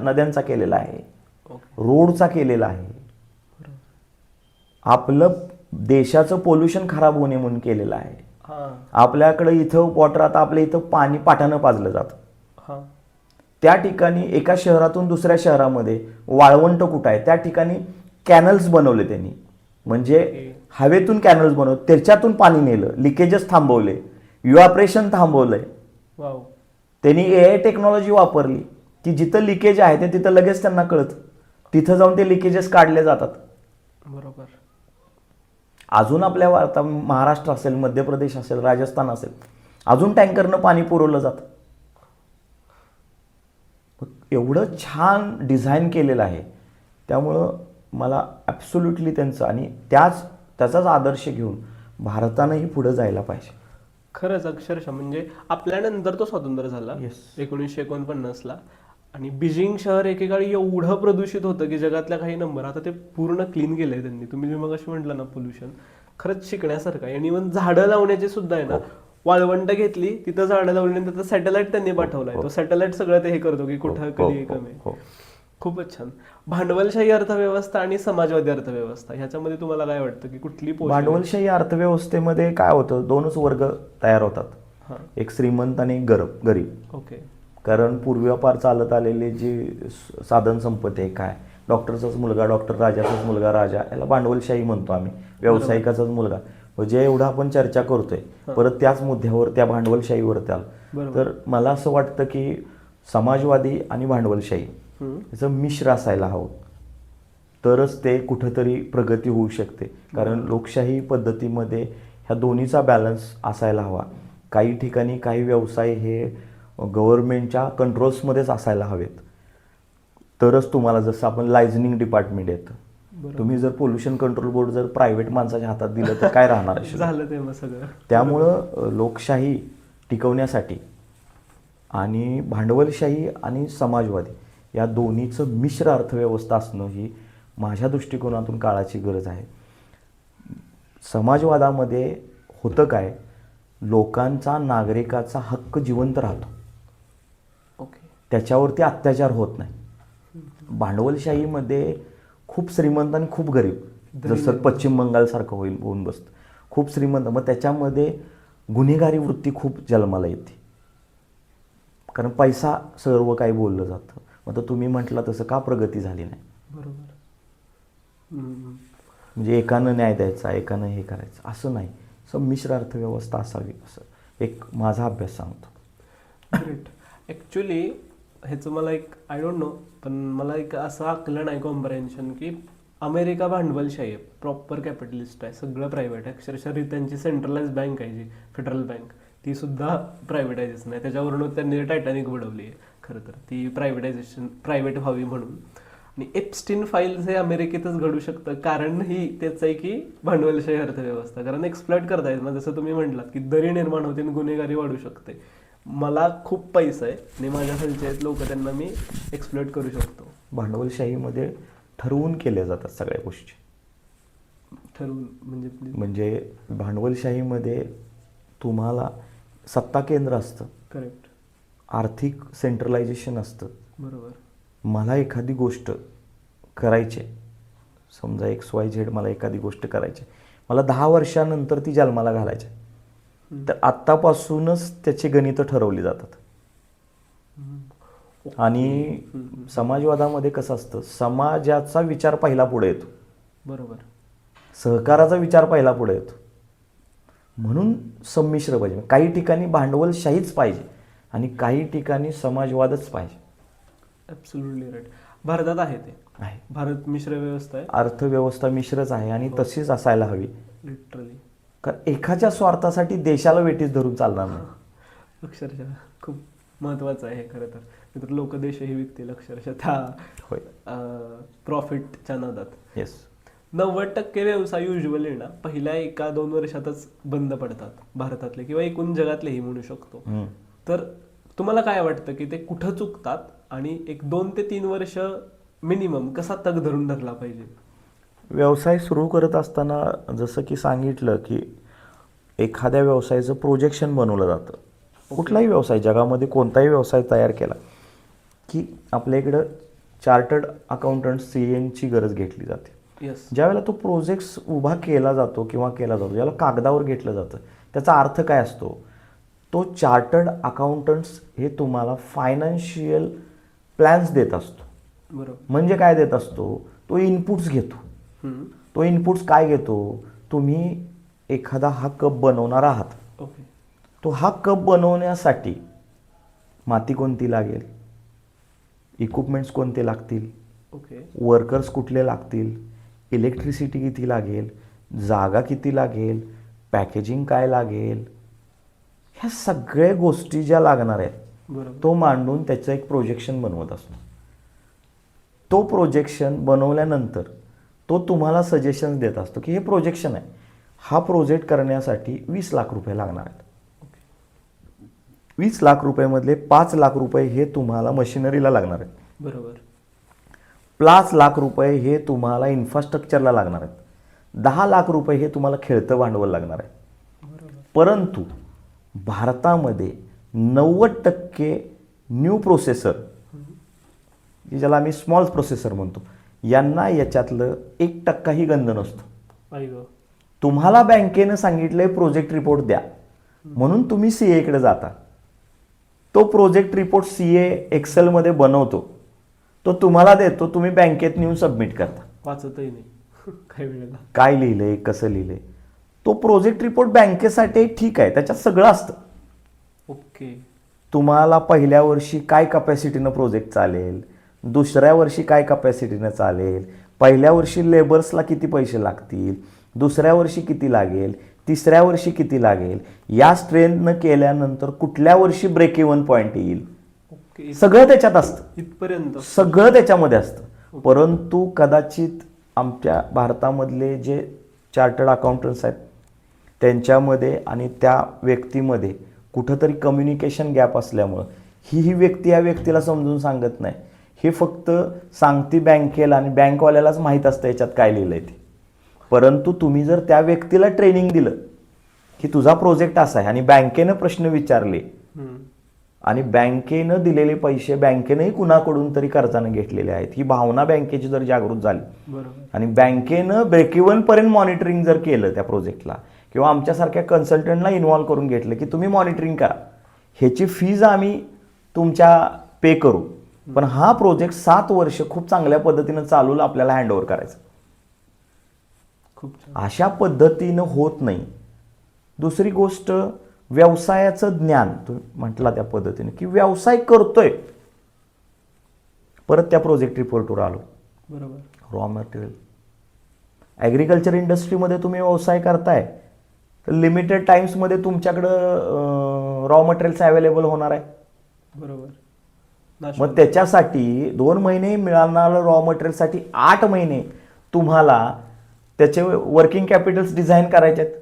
B: नद्यांचा केलेला आहे, रोडचा केलेला आहे, आपलं देशाचं पोल्युशन खराब होणे म्हणून केलेलं आहे. आपल्याकडे इथं वॉटर, आता आपल्या इथं पाणी पाटानं पाजलं जातं. त्या ठिकाणी एका शहरातून दुसऱ्या शहरामध्ये वाळवंट कुठं आहे त्या ठिकाणी कॅनल्स बनवले त्यांनी, म्हणजे हवेतून कॅनल्स बनवले, त्याच्यातून पाणी नेलं, लिकेजेस थांबवले, इव्हॅपोरेशन थांबवलंय. त्यांनी AI टेक्नॉलॉजी वापरली की जिथं लिकेज आहे ते तिथं लगेच त्यांना कळतं, तिथं जाऊन ते लिकेजेस काढले जातात.
A: बरोबर.
B: अजून आपल्या आता महाराष्ट्र असेल, मध्य प्रदेश असेल, राजस्थान असेल, अजून टँकरनं पाणी पुरवलं जातं. एवढं छान डिझाईन केलेलं आहे. त्यामुळं मला ॲब्सोल्युटली त्यांचं आणि त्याचाच आदर्श घेऊन भारतानंही पुढे जायला पाहिजे.
A: खरंच अक्षरशः म्हणजे आपल्यानंतर तो स्वातंत्र्य झाला 1949ला, आणि बीजिंग शहर एकेकाळी एवढं प्रदूषित होतं की जगातल्या काही नंबर, आता ते पूर्ण क्लीन केलंय त्यांनी. तुम्ही जे मग अशी म्हटलं ना पोल्युशन, खरंच शिकण्यासारखं आहे. आणि इव्हन झाडं लावण्याची सुद्धा आहे ना, वाळवंट घेतली, तिथं झाडं लावली, त्याचा सॅटेलाइट त्यांनी पाठवलाय. तो सॅटेलाइट सगळं ते हे करतो की कुठं कधी कमी. खूपच छान. भांडवलशाही अर्थव्यवस्था आणि समाजवादी अर्थव्यवस्था ह्याच्यामध्ये तुम्हाला काय वाटतं की कुठली
B: भांडवलशाही अर्थव्यवस्थेमध्ये काय होतं, 2च वर्ग तयार होतात, एक श्रीमंत आणि एक गरीब.
A: ओके.
B: कारण पूर्वापार चालत आलेले जे साधन संपत्ती आहे, काय डॉक्टरचाच मुलगा डॉक्टर, राजाचाच मुलगा राजा, याला भांडवलशाही म्हणतो आम्ही, व्यावसायिकाचाच मुलगा. म्हणजे एवढं आपण चर्चा करतोय परत त्याच मुद्द्यावर त्या भांडवलशाहीवरती आलं
A: बरोबर.
B: तर मला असं वाटतं की समाजवादी आणि भांडवलशाही याचं मिश्र असायला हवं तरच ते कुठंतरी प्रगती होऊ शकते कारण लोकशाही पद्धतीमध्ये ह्या दोन्हीचा बॅलन्स असायला हवा काही ठिकाणी काही व्यवसाय हे गव्हर्नमेंटच्या कंट्रोल्समध्येच असायला हवेत तरच तुम्हाला जसं आपण लायझनिंग डिपार्टमेंट येतं तुम्ही जर पोल्युशन कंट्रोल बोर्ड जर प्रायव्हेट माणसाच्या हातात दिलं तर काय राहणार आहे
A: झालं ते मग सगळं.
B: त्यामुळं लोकशाही टिकवण्यासाठी आणि भांडवलशाही आणि समाजवादी या दोन्हीचं मिश्र अर्थव्यवस्था असणं ही माझ्या दृष्टिकोनातून काळाची गरज आहे. समाजवादामध्ये होतं काय लोकांचा नागरिकाचा हक्क जिवंत राहतो
A: ओके.
B: त्याच्यावरती अत्याचार होत नाही. भांडवलशाहीमध्ये खूप श्रीमंत आणि खूप गरीब जसं पश्चिम बंगालसारखं होऊन बसतं खूप श्रीमंत मग त्याच्यामध्ये गुन्हेगारी वृत्ती खूप जन्माला येते कारण पैसा सर्व काही बोललं जातं मग तर तुम्ही म्हटलं तसं का प्रगती झाली नाही
A: बरोबर.
B: म्हणजे एकानं न्याय द्यायचा एकानं हे करायचं असं नाही संमिश्र अर्थव्यवस्था असावी असं एक माझा अभ्यास सांगतो.
A: ग्रेट. ॲक्च्युली ह्याचं मला एक आय डोंट नो पण मला एक असं आकलन आहे कॉम्प्रेन्शन की अमेरिका भांडवलशाही आहे प्रॉपर कॅपिटलिस्ट आहे सगळं प्रायव्हेट आहे अक्षरशः त्यांची सेंट्रलाइज बँक आहे जी फेडरल बँक ती सुद्धा प्रायव्हेटायझेशन आहे त्याच्यावरून त्यांनी टायटॅनिक बुडवली आहे खरं तर ती प्रायव्हेट व्हावी म्हणून आणि एप्स्टीन फाईल्स हे अमेरिकेतच घडू शकतं कारण ही तेच आहे की भांडवलशाही अर्थव्यवस्था कारण एक्सप्लॉइट करता येत ना जसं तुम्ही म्हटलात की दरी निर्माण होते आणि गुन्हेगारी वाढू शकते मला खूप पैसा आहे आणि माझ्या खालचे आहेत लोक त्यांना मी एक्सप्लॉइट करू शकतो.
B: भांडवलशाहीमध्ये ठरवून केल्या जातात सगळ्या गोष्टी
A: ठरवून
B: म्हणजे भांडवलशाहीमध्ये तुम्हाला सत्ता केंद्र असतं
A: करेक्ट
B: आर्थिक सेंट्रलायझेशन असतं
A: बरोबर.
B: मला एखादी गोष्ट करायची समजा XYZ मला एखादी गोष्ट करायची मला 10 वर्षानंतर ती जन्माला घालायची तर आत्तापासूनच त्याची गणितं ठरवली जातात. आणि समाजवादामध्ये कसं असतं समाजाचा विचार पहिला पुढे येतो
A: बरोबर
B: सहकाराचा विचार पहिला पुढे येतो म्हणून संमिश्र पाहिजे काही ठिकाणी भांडवलशाहीच पाहिजे आणि काही ठिकाणी समाजवादच पाहिजे.
A: Absolutely right. भारतात आहे ते
B: आहे
A: भारत मिश्र व्यवस्था आहे
B: अर्थव्यवस्था मिश्रच आहे आणि तशीच असायला हवी
A: लिटरली
B: कारण एखाद्या स्वार्थासाठी देशाला वेठीस धरून चालणार नाही.
A: अक्षरशः खूप महत्त्वाचं आहे हे खरं तर लोक देशही विकतील अक्षरशः त्या
B: होय
A: प्रॉफिटच्या नादात.
B: येस
A: 90% व्यवसाय युजली ना पहिल्या 1-2 वर्षातच बंद पडतात भारतातले किंवा एकूण जगातलेही म्हणू शकतो. तर तुम्हाला काय वाटतं की ते कुठं चुकतात आणि 1-2 ते 3 वर्ष मिनिमम कसा तग धरून धरला पाहिजे?
B: व्यवसाय सुरू करत असताना जसं की सांगितलं की एखाद्या व्यवसायाचं प्रोजेक्शन बनवलं जातं. कुठलाही व्यवसाय जगामध्ये कोणताही व्यवसाय तयार केला की आपल्या इकडं चार्टर्ड अकाउंटंट CAची गरज घेतली जाते.
A: येस.
B: ज्यावेळेला तो प्रोजेक्ट उभा केला जातो किंवा केला जातो ज्याला कागदावर घेतलं जातं त्याचा अर्थ काय असतो तो चार्टर्ड अकाउंटंट्स हे तुम्हाला फायनान्शियल प्लॅन्स देत असतो.
A: बरोबर.
B: म्हणजे काय देत असतो तो इनपुट्स घेतो. तो इनपुट्स काय घेतो तुम्ही एखादा हा कप बनवणार आहात
A: ओके.
B: तो हा कप बनवण्यासाठी माती कोणती लागेल इक्विपमेंट्स कोणते लागतील
A: ओके.
B: वर्कर्स कुठले लागतील इलेक्ट्रिसिटी किती लागेल जागा किती लागेल पॅकेजिंग काय लागेल ह्या सगळ्या गोष्टी ज्या लागणार आहेत
A: बरोबर.
B: तो मांडून त्याचं एक प्रोजेक्शन बनवत असतो. तो प्रोजेक्शन बनवल्यानंतर तो तुम्हाला सजेशन्स देत असतो की हे प्रोजेक्शन आहे हा प्रोजेक्ट करण्यासाठी 20 लाख रुपये लागणार आहेत. 20 लाख रुपयामधले 5 लाख रुपये हे तुम्हाला मशिनरीला लागणार आहेत.
A: बरोबर.
B: 5 लाख रुपये हे तुम्हाला इन्फ्रास्ट्रक्चरला लागणार आहेत. 10 लाख रुपये हे तुम्हाला खेळतं भांडवल लागणार आहे. परंतु भारतामध्ये 90% न्यू प्रोसेसर ज्याला आम्ही स्मॉल प्रोसेसर म्हणतो यांना याच्यातलं 1% गंध नसतो. तुम्हाला बँकेनं सांगितलंय प्रोजेक्ट रिपोर्ट द्या म्हणून तुम्ही CAकडे जाता. तो प्रोजेक्ट रिपोर्ट CA एक्सेलमध्ये बनवतो तो तुम्हाला देतो तुम्ही बँकेत नेऊन सबमिट करता.
A: वाचतही नाही काही वेळेला
B: काय लिहिलंय कसं लिहिलंय तो प्रोजेक्ट रिपोर्ट बँकेसाठी ठीक आहे, त्याच्यात सगळं असतं.
A: ओके.
B: तुम्हाला पहिल्या वर्षी काय कपॅसिटीनं प्रोजेक्ट चालेल, दुसऱ्या वर्षी काय कपॅसिटीनं चालेल, पहिल्या वर्षी लेबर्सला किती पैसे लागतील, दुसऱ्या वर्षी किती लागेल, तिसऱ्या वर्षी किती लागेल, या स्ट्रेंथनं केल्यानंतर कुठल्या वर्षी ब्रेक इव्हन पॉईंट येईल,
A: ओके.
B: सगळं त्याच्यात असतं.
A: इथपर्यंत
B: सगळं त्याच्यामध्ये असतं. परंतु कदाचित आमच्या भारतामधले जे चार्टर्ड अकाउंटंट्स आहेत त्यांच्यामध्ये आणि त्या व्यक्तीमध्ये कुठंतरी कम्युनिकेशन गॅप असल्यामुळं ही व्यक्ती या व्यक्तीला समजून सांगत नाही. हे फक्त सांगती बँकेला आणि बँकवाल्यालाच माहीत असतं याच्यात काय लिहिलं आहे ते. परंतु तुम्ही जर त्या व्यक्तीला ट्रेनिंग दिलं की तुझा प्रोजेक्ट असा आहे आणि बँकेनं प्रश्न विचारले आणि बँकेनं दिलेले पैसे बँकेनंही कुणाकडून तरी कर्जानं घेतलेले आहेत, ही भावना बँकेची जर जागृत झाली
A: बरोबर.
B: आणि बँकेनं ब्रेक इव्हन पर्यंत मॉनिटरिंग जर केलं त्या प्रोजेक्टला किंवा आमच्यासारख्या कन्सल्टंटला इन्व्हॉल्व करून घेतलं की तुम्ही मॉनिटरिंग करा, ह्याची फीज आम्ही तुमच्या पे करू, पण हा प्रोजेक्ट 7 वर्ष खूप चांगल्या पद्धतीनं चालवलं आपल्याला हँडओव्हर करायचं.
A: खूप छान.
B: अशा पद्धतीनं होत नाही. दुसरी गोष्ट, व्यवसायाचं ज्ञान, तुम्ही म्हटला त्या पद्धतीने की व्यवसाय करतोय, परत त्या प्रोजेक्ट रिपोर्टवर आलो.
A: बरोबर.
B: रॉ मटेरियल, ॲग्रिकल्चर इंडस्ट्रीमध्ये तुम्ही व्यवसाय करताय तर लिमिटेड टाइम्समध्ये तुमच्याकडं रॉ मटेरियल्स अवेलेबल होणार आहे.
A: बरोबर.
B: मग त्याच्यासाठी 2 महिने मिळणारं रॉ मटेरियलसाठी 8 महिने तुम्हाला त्याचे वर्किंग कॅपिटल्स डिझाईन करायचे आहेत.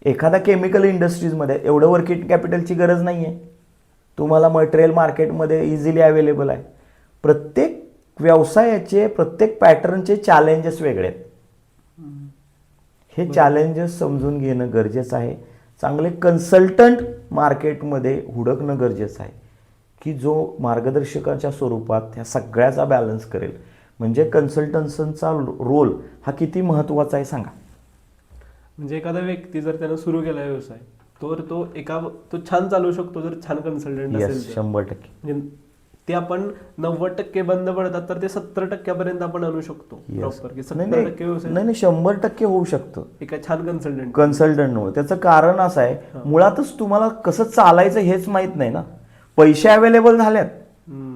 B: एखाद्या केमिकल इंडस्ट्रीजमध्ये एवढं वर्किंग कॅपिटलची गरज नाही आहे, तुम्हाला मटेरियल मार्केटमध्ये इझिली अवेलेबल आहे. प्रत्येक व्यवसायाचे प्रत्येक पॅटर्नचे चॅलेंजेस वेगळे आहेत. हे चॅलेंजेस समजून घेणं गरजेचं आहे. चांगले कन्सल्टंट मार्केटमध्ये हुडकणं गरजेचं आहे की जो मार्गदर्शकाच्या स्वरूपात ह्या सगळ्याचा बॅलन्स करेल. म्हणजे कन्सल्टन्सीचा रोल हा किती महत्त्वाचा आहे सांगा.
A: म्हणजे एखादा व्यक्ती जर त्यानं सुरू केला व्यवसाय तर तो छान चालू शकतो जर छान कन्सल्टंट असेल
B: येस,
A: तर.
B: 100%.
A: म्हणजे ते आपण 90% बंद पडतात तर ते 70% पर्यंत आपण आणू शकतो. प्रॉपर की 70% व्यवसाय
B: नाही 100% होऊ शकतं
A: एका छान कन्सल्टंट.
B: कन्सल्टंटमुळे. त्याचं कारण असं आहे, मुळातच तुम्हाला कसं चालायचं हेच माहीत नाही ना. पैसे अवेलेबल झाल्यात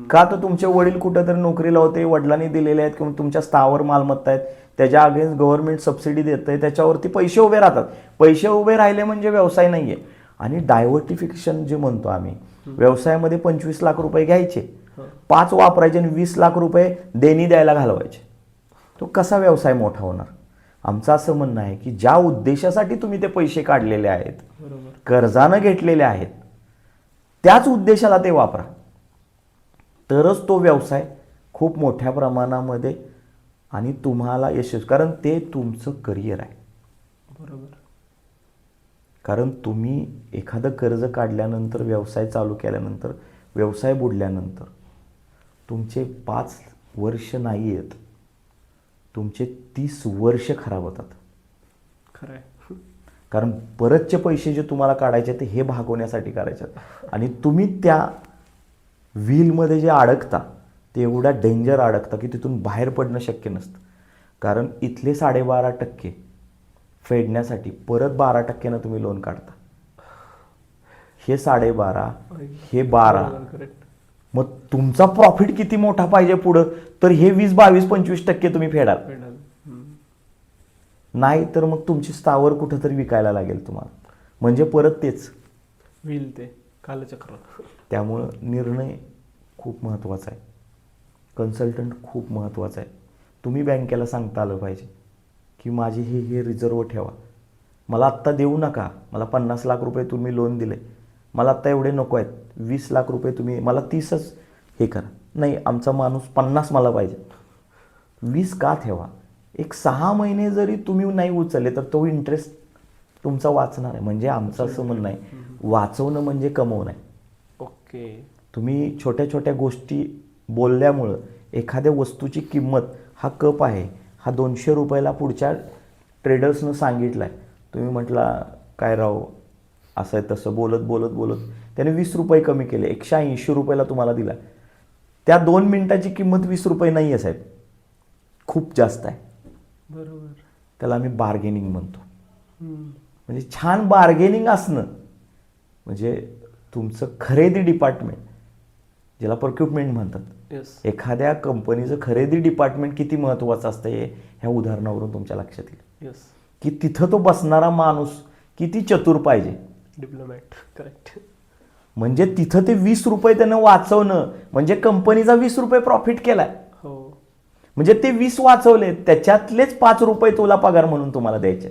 B: का, तर तुमचे वडील कुठेतरी नोकरीला होते, वडिलांनी दिलेले आहेत किंवा तुमच्या स्थावर मालमत्ता आहेत, त्याच्या अगेन्स्ट गव्हर्नमेंट सबसिडी देतंय, त्याच्यावरती पैसे उभे राहतात. पैसे उभे राहिले म्हणजे व्यवसाय नाहीये. आणि डायव्हर्टिफिकेशन जे म्हणतो आम्ही, व्यवसायामध्ये 25 लाख रुपये घ्यायचे, 5 वापरायचे आणि 20 लाख रुपये देणी द्यायला घालवायचे. तो कसा व्यवसाय मोठा होणार. आमचं असं म्हणणं आहे की ज्या उद्देशासाठी तुम्ही ते पैसे काढलेले आहेत, कर्जानं घेतलेले आहेत, त्याच उद्देशाला ते वापरा, तरच तो व्यवसाय खूप मोठ्या प्रमाणामध्ये आणि तुम्हाला यशस्वी, कारण ते तुमचं करिअर आहे.
A: बरोबर.
B: कारण तुम्ही एखादं कर्ज काढल्यानंतर, व्यवसाय चालू केल्यानंतर, व्यवसाय बुडल्यानंतर तुमचे 5 वर्ष नाही आहेत, तुमचे 30 वर्ष खराब होतात.
A: खरं आहे.
B: कारण परतचे पैसे जे तुम्हाला काढायचे ते हे भागवण्यासाठी करायचे आणि तुम्ही त्या व्हीलमध्ये जे अडकता ते एवढा डेंजर अडकता की तिथून बाहेर पडणं शक्य नसतं. कारण इथले 12.5% फेडण्यासाठी परत 12%नं तुम्ही लोन काढता. हे 12.5, हे 12, मग तुमचा प्रॉफिट किती मोठा पाहिजे पुढं, तर हे 20, 22, 25% तुम्ही फेडाल. नाही तर मग तुमची स्थावर कुठंतरी विकायला लागेल तुम्हाला. म्हणजे परत तेच
A: होईल ते कालचक्र.
B: त्यामुळं निर्णय खूप महत्त्वाचा आहे. कन्सल्टंट खूप महत्त्वाचा आहे. तुम्ही बँकेला सांगता आलं पाहिजे की माझी हे रिझर्व ठेवा, मला आत्ता देऊ नका, मला 50 लाख रुपये तुम्ही लोन दिले, मला आत्ता एवढे नको आहेत, 20 लाख रुपये तुम्ही, मला 30च हे करा. नाही, आमचा माणूस 50 मला पाहिजे. 20 का ठेवा. एक 6 महिने जरी तुम्ही नाही उचलले तर तो इंटरेस्ट तुमचा वाचणार आहे. म्हणजे आमचं असं म्हणणं आहे, वाचवणं म्हणजे कमवणं आहे.
A: ओके.
B: तुम्ही छोट्या छोट्या गोष्टी बोलल्यामुळं एखाद्या वस्तूची किंमत, हा कप आहे, हा 200 रुपयाला पुढच्या ट्रेडर्सनं सांगितला आहे, तुम्ही म्हटला काय राव असं आहे तसं, बोलत बोलत बोलत त्याने 20 रुपये कमी केले, 180 रुपयाला तुम्हाला दिला. त्या 2 मिनिटाची किंमत 20 रुपये नाही आहे साहेब, खूप जास्त आहे.
A: बरोबर.
B: त्याला आम्ही बार्गेनिंग म्हणतो.
A: हम्म.
B: म्हणजे छान बार्गेनिंग असणं म्हणजे तुमचं खरेदी डिपार्टमेंट, ज्याला प्रोक्युरमेंट म्हणतात,
A: Yes.
B: एखाद्या कंपनीचं खरेदी डिपार्टमेंट किती महत्त्वाचं असतं हे ह्या उदाहरणावरून तुमच्या लक्षात येईल.
A: Yes.
B: की तिथं तो बसणारा माणूस किती चतुर पाहिजे.
A: डिप्लोमॅट. करेक्ट.
B: म्हणजे तिथं ते 20 रुपये त्यानं वाचवणं म्हणजे कंपनीचा 20 रुपये प्रॉफिट केलाय.
A: हो.
B: म्हणजे ते 20 वाचवले, त्याच्यातलेच 5 रुपये तुला पगार म्हणून तुम्हाला द्यायचे.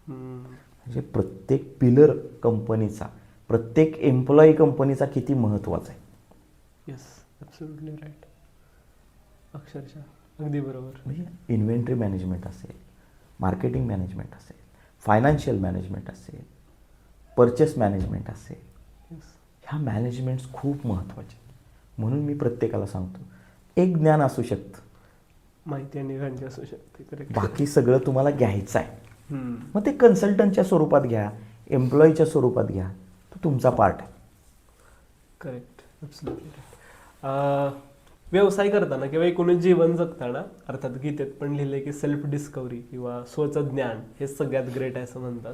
A: हम्म.
B: म्हणजे प्रत्येक पिलर कंपनीचा, प्रत्येक एम्प्लॉई कंपनीचा किती महत्त्वाचा आहे.
A: येस. Absolutely right. अक्षरशः अगदी बरोबर.
B: म्हणजे इन्व्हेंटरी मॅनेजमेंट असेल, मार्केटिंग मॅनेजमेंट असेल, फायनान्शियल मॅनेजमेंट असेल, परचेस मॅनेजमेंट असेल,
A: येस.
B: ह्या मॅनेजमेंट्स खूप महत्त्वाचे. म्हणून मी प्रत्येकाला सांगतो, एक ज्ञान असू शकतं,
A: माहिती आणि गांधी असू शकते. करेक्ट.
B: बाकी सगळं तुम्हाला घ्यायचं आहे.
A: हम्म.
B: मग ते कन्सल्टंटच्या स्वरूपात घ्या, एम्प्लॉईच्या स्वरूपात घ्या, तो तुमचा पार्ट आहे.
A: करेक्ट. Absolutely right. व्यवसाय करताना किंवा एकूणच जीवन जगताना, अर्थात गीतेत पण लिहिले की सेल्फ डिस्कवरी किंवा स्वचं ज्ञान हे सगळ्यात ग्रेट आहे असं म्हणतात.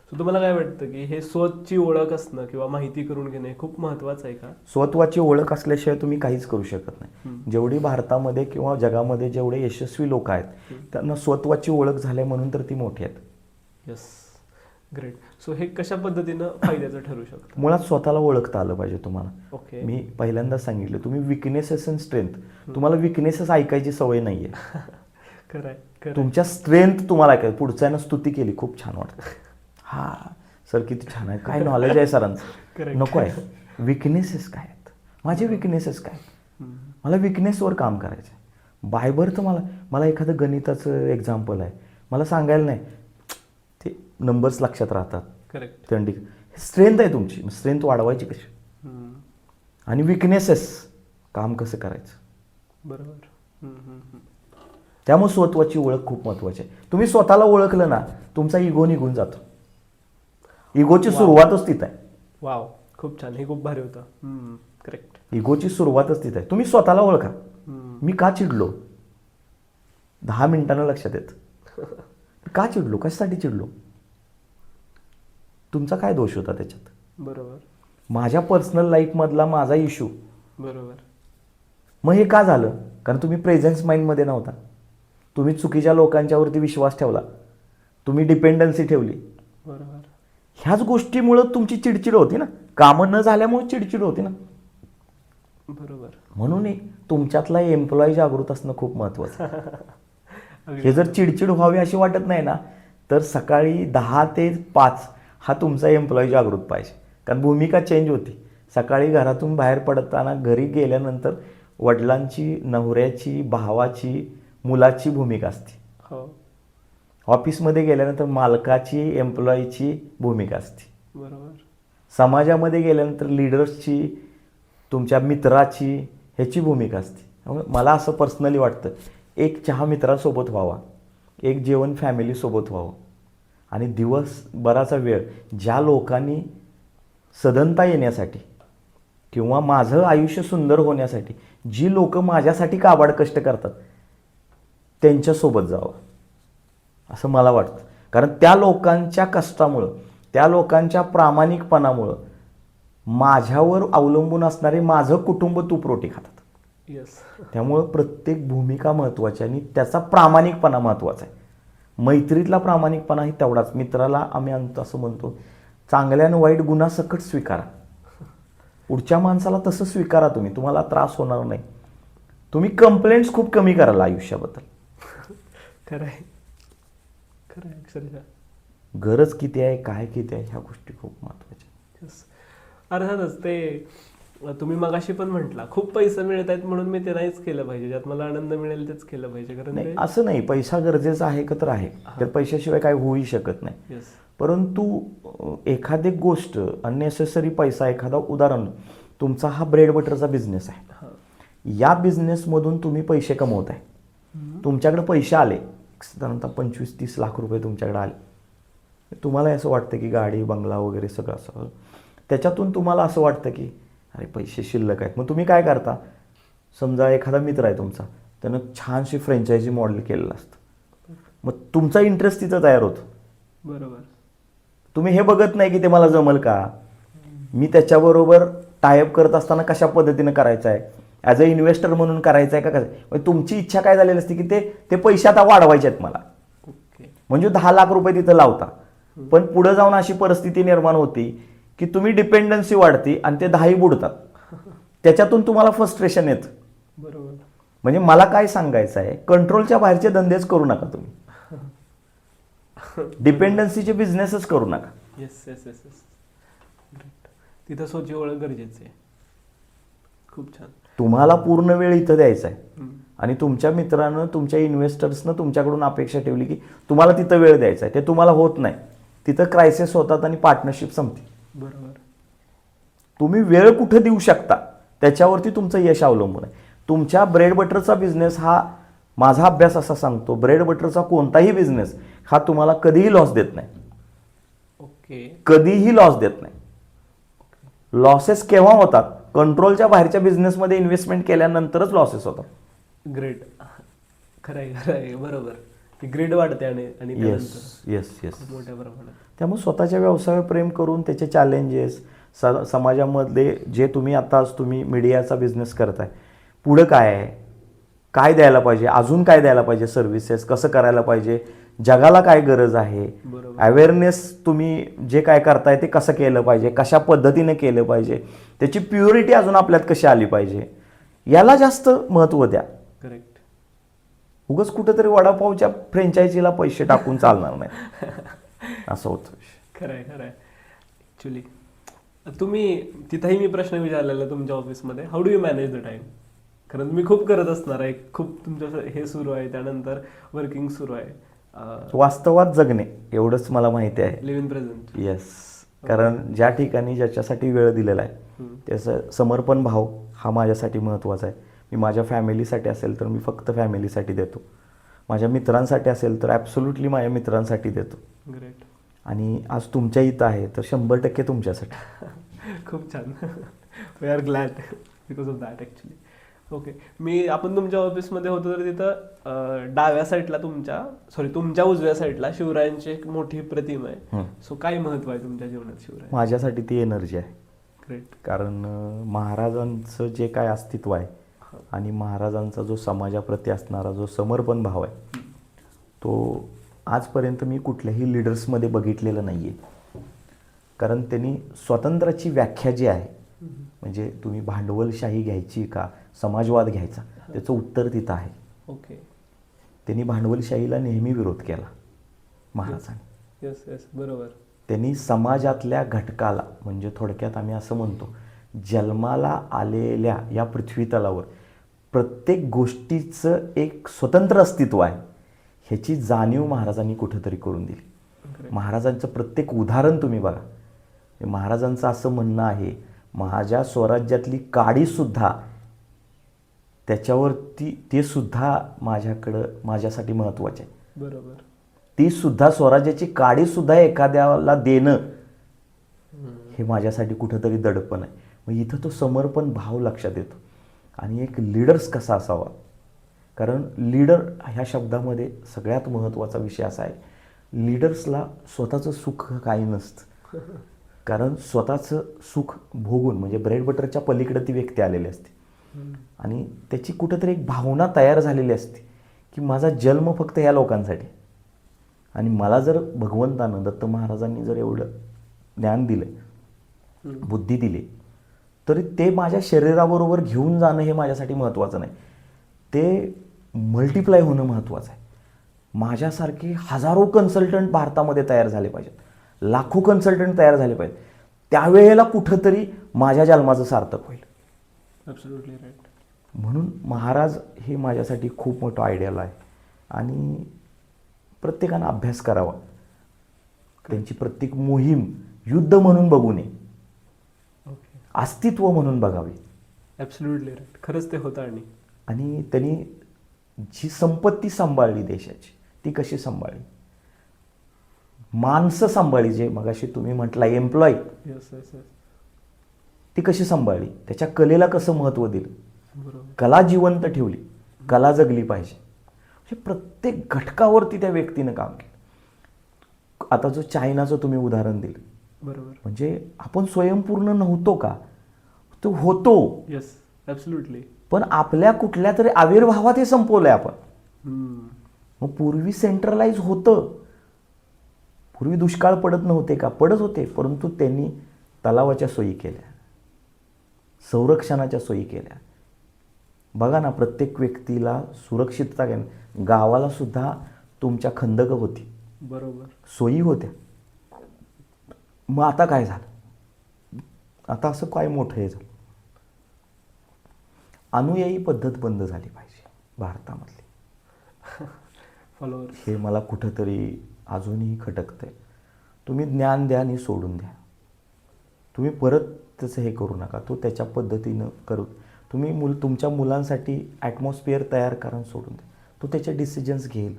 A: सो तुम्हाला काय वाटतं की हे स्वतःची ओळख असणं किंवा माहिती करून घेणं हे खूप महत्त्वाचं आहे का?
B: स्वत्वाची ओळख असल्याशिवाय तुम्ही काहीच करू शकत नाही.
A: हम्म.
B: जेवढी भारतामध्ये किंवा जगामध्ये जेवढे यशस्वी लोक आहेत त्यांना स्वत्वाची ओळख झाल्या म्हणून तर ती मोठी आहेत.
A: येस. ग्रेट. सो हे कशा पद्धतीनं फायद्याचं ठरू शकतं?
B: मुळात स्वतःला ओळखता आलं पाहिजे तुम्हाला.
A: ओके.
B: मी पहिल्यांदा सांगितलं, तुम्ही विकनेसेस अँड स्ट्रेंथ, तुम्हाला विकनेसेस ऐकायची सवय नाहीये.
A: खरं आहे. खरं.
B: तुमच्या स्ट्रेंथ तुम्हाला ऐकायचं. पुढच्यानं स्तुती केली, खूप छान वाटतं. हा सर किती छान आहे, काय नॉलेज आहे सरांचं.
A: Correct.
B: नको आहे. विकनेसेस काय आहेत, माझे विकनेसेस काय आहेत,
A: हम्म.
B: मला विकनेसवर काम करायचं आहे. बाय बर्थ मला एखादं गणिताचं एक्झाम्पल आहे, मला सांगायला नाही, ते नंबर्स लक्षात राहतात.
A: करेक्ट.
B: थंडी स्ट्रेंथ आहे तुमची, स्ट्रेंथ वाढवायची कशी
A: हम्म.
B: आणि विकनेसेस काम कसं करायचं.
A: बरोबर. हम्म, हम्म, हम्म.
B: त्यामुळे स्वत्वाची ओळख खूप महत्त्वाची आहे. तुम्ही स्वतःला ओळखलं ना, तुमचा इगो निघून जातो. इगोची सुरुवातच तिथं आहे.
A: वाव. खूप छान. हे खूप भारी होतं. करेक्ट.
B: इगोची सुरुवातच तिथं आहे. तुम्ही स्वतःला ओळखा. मी का चिडलो, 10 मिनिटांना लक्षात येतं. का चिडलो, कशासाठी चिडलो, तुमचा काय दोष होता त्याच्यात.
A: बरोबर.
B: माझ्या पर्सनल लाईफमधला माझा इश्यू.
A: बरोबर.
B: मग हे का झालं, कारण तुम्ही प्रेझेन्स माइंडमध्ये नव्हता. तुम्ही चुकीच्या लोकांच्यावरती विश्वास ठेवला, तुम्ही डिपेंडन्सी ठेवली.
A: बरोबर.
B: ह्याच गोष्टीमुळं तुमची चिडचिड होती ना, कामं न झाल्यामुळे चिडचिड होती ना.
A: बरोबर.
B: म्हणून तुमच्यातला एम्प्लॉई जागृत असणं खूप महत्त्वाचं आहे.
A: अगदी.
B: हे जर चिडचिड व्हावी अशी वाटत नाही ना, तर सकाळी 10 ते 5 हा तुमचा एम्प्लॉई जागृत पाहिजे. कारण भूमिका चेंज होती. सकाळी घरातून बाहेर पडताना, घरी गेल्यानंतर वडिलांची, नवऱ्याची, भावाची, मुलाची भूमिका असते.
A: हो.
B: ऑफिसमध्ये गेल्यानंतर मालकाची, एम्प्लॉईची भूमिका असते.
A: बरोबर.
B: समाजामध्ये गेल्यानंतर लिडर्सची, तुमच्या मित्राची, ह्याची भूमिका असते. त्यामुळे मला असं पर्सनली वाटतं, एक चहा मित्रासोबत व्हावा, एक जेवण फॅमिलीसोबत व्हावं, आणि दिवसभराचा वेळ ज्या लोकांनी सदनता येण्यासाठी किंवा माझं आयुष्य सुंदर होण्यासाठी जी लोक माझ्यासाठी काबाड कष्ट करतात त्यांच्यासोबत जावं असं मला वाटतं. कारण त्या लोकांच्या कष्टामुळं, त्या लोकांच्या प्रामाणिकपणामुळं माझ्यावर अवलंबून असणारे माझं कुटुंब तूपरोटी खातात.
A: येस.
B: त्यामुळं प्रत्येक भूमिका महत्त्वाची आणि त्याचा प्रामाणिकपणा महत्त्वाचा आहे. मैत्रीतला प्रामाणिकपणा ही तेवढाच. मित्राला आम्ही असं म्हणतो, चांगल्या आणि वाईट गुन्हा सकट स्वीकारा. पुढच्या माणसाला तसं स्वीकारा तुम्ही, तुम्हाला त्रास होणार नाही. तुम्ही कंप्लेंट्स खूप कमी कराल आयुष्याबद्दल.
A: खरं आहे. खरं आहे. अक्षरशः.
B: गरज किती आहे, काय किती आहे, ह्या गोष्टी खूप महत्त्वाच्या.
A: येस. अर्थातच ते तुम्ही मगाशी पण म्हटला, खूप पैसे मिळत आहेत म्हणून मी ते नाहीच केलं पाहिजे, ज्यात मला आनंद मिळेल तेच केलं पाहिजे. कारण
B: नाही, असं नाही. पैसा गरजेचा आहे का, तर आहे. तर पैशाशिवाय काय होऊही शकत नाही.
A: येस.
B: परंतु एखादी गोष्ट अननेसेसरी पैसा, एखादा उदाहरण, तुमचा हा ब्रेड बटरचा बिझनेस आहे.
A: हां.
B: या बिझनेसमधून तुम्ही पैसे कमवत आहे. तुमच्याकडे पैसे आले, साधारणतः 25-30 लाख रुपये तुमच्याकडे आले. तुम्हाला असं वाटतं की गाडी, बंगला वगैरे सगळं असं, त्याच्यातून तुम्हाला असं वाटतं की अरे पैसे शिल्लक आहेत. मग तुम्ही काय करता, समजा एखादा मित्र आहे तुमचा, त्यानं छानशी फ्रँचायझी मॉडेल केलेलं असतं. मग तुमचा इंटरेस्ट तिथं तयार होतो.
A: बरोबर.
B: तुम्ही हे बघत नाही की ते मला जमल का, मी त्याच्याबरोबर टायअप करत असताना कशा पद्धतीनं करायचं आहे, ॲज अ इन्व्हेस्टर म्हणून करायचं आहे का कसं. म्हणजे तुमची इच्छा काय झालेली असते की ते पैसे आता वाढवायचे आहेत मला,
A: ओके.
B: म्हणजे 10 लाख रुपये तिथं लावता, पण पुढे जाऊन अशी परिस्थिती निर्माण होती की तुम्ही डिपेंडन्सी वाढते आणि ते 10ही बुडतात. त्याच्यातून तुम्हाला फ्रस्ट्रेशन येतं.
A: बरोबर.
B: म्हणजे मला काय सांगायचं आहे, कंट्रोलच्या बाहेरचे धंदेच करू नका तुम्ही, डिपेंडन्सीचे बिझनेसच करू नका.
A: Yes yes yes yes. तिथं स्वतःची ओळख गरजेची आहे. खूप छान.
B: तुम्हाला पूर्ण वेळ इथं द्यायचा आहे
A: हम्म.
B: आणि तुमच्या मित्रानं, तुमच्या इन्व्हेस्टर्सनं तुमच्याकडून अपेक्षा ठेवली की तुम्हाला तिथं वेळ द्यायचा आहे, ते तुम्हाला होत नाही. तिथं क्रायसिस होतात आणि पार्टनरशिप संपते.
A: बरोबर.
B: तुम्ही वेळ कुठे देऊ शकता त्याच्यावरती तुमचं यश अवलंबून आहे. तुमच्या ब्रेड बटरचा बिझनेस हा, माझा अभ्यास असा सांगतो, ब्रेड बटरचा कोणताही बिझनेस हा तुम्हाला कधीही लॉस देत नाही.
A: ओके.
B: कधीही लॉस देत नाही. लॉसेस केव्हा होतात, कंट्रोलच्या बाहेरच्या बिझनेसमध्ये इन्व्हेस्टमेंट केल्यानंतरच लॉसेस होतात.
A: ग्रेट. खरंय खरंय. बरोबर. ती ग्रेड वाढते आणि
B: येस
A: त्यानंतर
B: येस येस.
A: खूप मोठ्या प्रमाणात.
B: त्यामुळे स्वतःच्या व्यवसायावर प्रेम करून त्याचे चॅलेंजेस, समाजामधले जे तुम्ही आता तुम्ही मीडियाचा बिझनेस करताय, पुढं काय आहे, काय द्यायला पाहिजे, अजून काय द्यायला पाहिजे, सर्व्हिसेस कसं करायला पाहिजे, जगाला काय गरज आहे,
A: बरोबर.
B: अवेअरनेस तुम्ही जे काय करताय ते कसं केलं पाहिजे, कशा पद्धतीने केलं पाहिजे, त्याची प्युरिटी अजून आपल्यात कशी आली पाहिजे, याला जास्त महत्त्व द्या.
A: करेक्ट.
B: उगाच कुठेतरी वडापावच्या फ्रँचायझीला पैसे टाकून चालणार नाही. असं होतं.
A: खरंय खरंय. ॲक्च्युली तुम्ही तिथंही मी प्रश्न विचारलेला तुमच्या ऑफिसमध्ये, how do you manage the time. कारण तुम्ही खूप करत असणार आहे, खूप तुमचं हे सुरू आहे, त्यानंतर वर्किंग सुरू आहे.
B: वास्तवात जगणे एवढंच मला माहिती आहे.
A: Live in present.
B: येस. कारण ज्या ठिकाणी ज्याच्यासाठी वेळ दिलेला आहे त्याचं समर्पण भाव हा माझ्यासाठी महत्त्वाचा आहे. मी माझ्या फॅमिलीसाठी असेल तर मी फक्त फॅमिलीसाठी देतो, माझ्या मित्रांसाठी असेल तर ॲब्सोल्युटली माझ्या मित्रांसाठी देतो.
A: ग्रेट.
B: आणि आज तुमच्या इथं आहे तर 100% तुमच्यासाठी.
A: खूप छान. We are glad because of that actually. Okay. आपण तुमच्या ऑफिसमध्ये होतो तर तिथं डाव्या साईडला तुमच्या उजव्या साईडला शिवरायांची एक मोठी प्रतिमा आहे. सो काय महत्व आहे तुमच्या जीवनात शिवराय.
B: माझ्यासाठी ती एनर्जी आहे.
A: ग्रेट.
B: कारण महाराजांचं जे काय अस्तित्व आहे आणि महाराजांचा जो समाजाप्रती असणारा जो समर्पण भाव आहे तो आजपर्यंत मी कुठल्याही लिडर्समध्ये बघितलेलं नाही आहे. कारण त्यांनी स्वातंत्र्याची व्याख्या जी आहे, म्हणजे तुम्ही भांडवलशाही घ्यायची का समाजवाद घ्यायचा, त्याचं उत्तर तिथं आहे.
A: ओके.
B: त्यांनी भांडवलशाहीला नेहमी विरोध केला महाराजांनी.
A: Yes yes. बरोबर.
B: त्यांनी समाजातल्या घटकाला, म्हणजे थोडक्यात आम्ही असं म्हणतो, जन्माला आलेल्या या पृथ्वी तलावर प्रत्येक गोष्टीचं एक स्वतंत्र अस्तित्व आहे ह्याची जाणीव महाराजांनी कुठेतरी करून दिली. महाराजांचं प्रत्येक उदाहरण तुम्ही बघा. महाराजांचं असं म्हणणं आहे, माझ्या स्वराज्यातली काडीसुद्धा त्याच्यावरती ते सुद्धा माझ्यासाठी महत्त्वाचे आहे.
A: बरोबर.
B: ती सुद्धा स्वराज्याची काडीसुद्धा एखाद्याला देणं हे माझ्यासाठी कुठंतरी दडपण आहे. मग इथं तो समर्पण भाव लक्षात येतो. आणि एक लीडर्स कसा असावा, कारण लीडर ह्या शब्दामध्ये सगळ्यात महत्त्वाचा विषय असा आहे, लीडर्सला स्वतःचं सुख काही नसतं. कारण स्वतःचं सुख भोगून, म्हणजे ब्रेड बटरच्या पलीकडे ती व्यक्ती आलेली असते आणि त्याची कुठंतरी एक भावना तयार झालेली असते की माझा जन्म फक्त ह्या लोकांसाठी. आणि मला जर भगवंतानं, दत्त महाराजांनी जर एवढं ज्ञान दिलं, बुद्धी दिली, तरी ते माझ्या शरीराबरोबर घेऊन जाणं हे माझ्यासाठी महत्त्वाचं नाही, ते मल्टिप्लाय होणं महत्त्वाचं आहे. माझ्यासारखे हजारो कन्सल्टंट भारतामध्ये तयार झाले पाहिजेत, लाखो कन्सल्टंट तयार झाले पाहिजेत. त्यावेळेला कुठंतरी माझ्या जन्माचं सार्थक होईल.
A: Absolutely right.
B: म्हणून महाराज हे माझ्यासाठी खूप मोठं आयडियल आहे. आणि प्रत्येकानं अभ्यास करावा, त्यांची प्रत्येक मोहीम युद्ध म्हणून बघू नये, अस्तित्व म्हणून बघावे.
A: Absolutely right. खरंच ते होतं.
B: आणि त्यांनी जी संपत्ती सांभाळली देशाची, ती कशी सांभाळली, माणसं सांभाळली, जे मगाशी तुम्ही म्हटला एम्प्लॉय,
A: येस येस येस,
B: ती कशी सांभाळली, त्याच्या कलेला कसं महत्त्व दिलं,
A: बरोबर.
B: कला जिवंत ठेवली, कला जगली पाहिजे. हे प्रत्येक घटकावरती त्या व्यक्तीनं काम केलं. आता जो चायनाचं तुम्ही उदाहरण दिलं,
A: बरोबर.
B: म्हणजे आपण स्वयंपूर्ण नव्हतो का? तो होतो,
A: येस, ॲब्सोल्युटली.
B: पण आपल्या कुठल्या तरी आविर्भावात हे संपवलंय आपण. मग पूर्वी सेंट्रलाइज होतं, पूर्वी दुष्काळ पडत नव्हते का? पडत होते, परंतु त्यांनी तलावाच्या सोयी केल्या, संरक्षणाच्या सोयी केल्या. बघा ना, प्रत्येक व्यक्तीला सुरक्षितता गावाला सुद्धा तुमच्या खंदकं होती,
A: बरोबर,
B: सोयी होत्या. मग आता काय झालं? आता असं काय मोठं हे झालं? अनुयायी पद्धत बंद झाली पाहिजे भारतामधली.
A: फॉलोअर्स.
B: हे मला कुठंतरी अजूनही खटकतंय. तुम्ही ज्ञान द्या आणि सोडून द्या. तुम्ही परत त्याचं हे करू नका. तो त्याच्या पद्धतीनं करू. तुम्ही तुमच्या मुलांसाठी ॲटमॉस्फिअर तयार करा आणि सोडून द्या. तो त्याचे डिसिजन्स घेईल,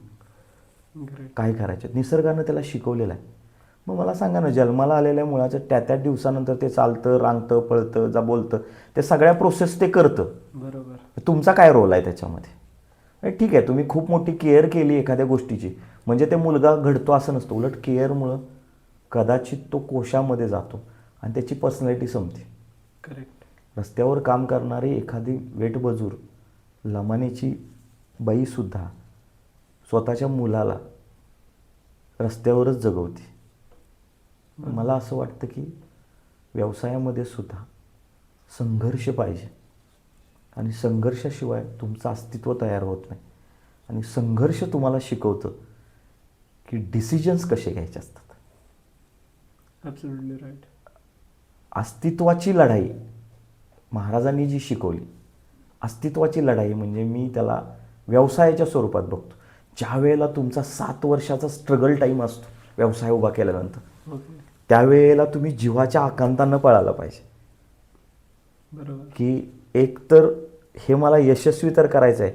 B: काय करायचे. निसर्गानं त्याला शिकवलेलं आहे. मग मला सांगा ना, जन्माला आलेल्या मुलाचं त्या दिवसानंतर ते चालतं, रांगतं, पळतं, बोलतं, ते सगळ्या प्रोसेस ते करतं.
A: बरोबर.
B: तुमचा काय रोल आहे त्याच्यामध्ये? ठीक आहे, तुम्ही खूप मोठी केअर केली एखाद्या गोष्टीची म्हणजे ते मुलगा घडतो असं नसतं. उलट केअरमुळं कदाचित तो कोशामध्ये जातो आणि त्याची पर्सनॅलिटी संपते.
A: करेक्ट.
B: रस्त्यावर काम करणारी एखादी वेठमजूर लमानीची बाईसुद्धा स्वतःच्या मुलाला रस्त्यावरच जगवते. मला असं वाटतं की व्यवसायामध्ये सुद्धा संघर्ष पाहिजे आणि संघर्षाशिवाय तुमचं अस्तित्व तयार होत नाही. आणि संघर्ष तुम्हाला शिकवतं की डिसिजन्स कसे घ्यायचे असतात.
A: Absolutely right.
B: अस्तित्वाची लढाई महाराजांनी जी शिकवली, अस्तित्वाची लढाई म्हणजे मी त्याला व्यवसायाच्या स्वरूपात बघतो. ज्या वेळेला तुमचा 7 वर्षाचा स्ट्रगल टाईम असतो व्यवसाय उभा केल्यानंतर, त्यावेळेला तुम्ही जीवाच्या आकांतानं पळायला पाहिजे.
A: बरोबर.
B: की एक तर हे मला यशस्वी तर करायचं आहे,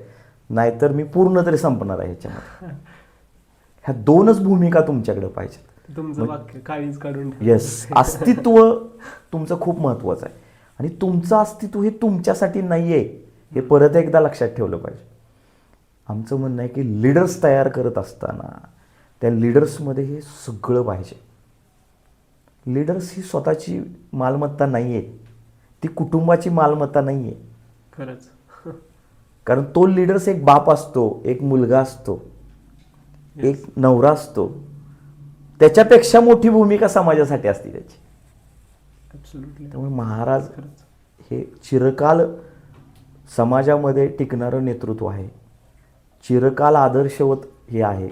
B: नाहीतर मी पूर्ण तरी संपणार आहे ह्याच्यामध्ये. ह्या 2च भूमिका तुमच्याकडे पाहिजेत.
A: तुमचं वाक्य काळीच काढून ठेवा.
B: येस, अस्तित्व तुमचं खूप महत्त्वाचं आहे. आणि तुमचं अस्तित्व हे तुमच्यासाठी नाही आहे हे परत एकदा लक्षात ठेवलं पाहिजे. आमचं म्हणणं आहे की लीडर्स तयार करत असताना त्या लीडर्समध्ये हे सगळं पाहिजे. लीडर्स ही स्वतःची मालमत्ता नाही आहे, ती कुटुंबाची मालमत्ता नाही आहे.
A: खरंच.
B: कारण तो लीडर्स एक बाप असतो, एक मुलगा असतो, एक नवरा असतो. त्याच्यापेक्षा मोठी भूमिका समाजासाठी असते त्याची.
A: ॲब्सोल्युटली.
B: त्यामुळे महाराज
A: खरंच.
B: हे चिरकाल समाजामध्ये टिकणारं नेतृत्व आहे, चिरकाल आदर्शवत हे आहे.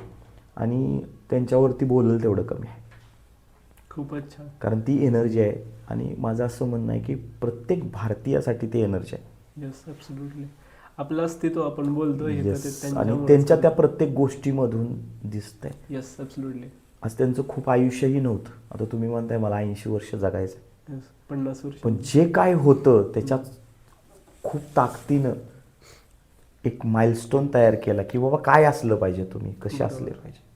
B: आणि त्यांच्यावरती बोललं तेवढं कमी आहे.
A: खूपच छान.
B: कारण ती एनर्जी आहे. आणि माझं असं म्हणणं आहे की प्रत्येक भारतीयासाठी ती एनर्जी आहे.
A: Yes, absolutely. आपलं अस्तित्व आपण बोलतोय हे तर ते
B: आणि
A: त्यांच्यामुळेच
B: त्यांच्या
A: आहे.
B: त्या प्रत्येक गोष्टीमधून दिसतंय.
A: Yes, absolutely.
B: आज त्यांचं खूप आयुष्यही नव्हतं. आता तुम्ही म्हणताय मला 80 वर्ष जगायचं,
A: येस, 50 वर्ष.
B: पण जे काय होतं त्याच्यात खूप ताकदीनं एक माइलस्टोन तयार केला की बाबा काय असलं पाहिजे, तुम्ही कसे असले पाहिजे.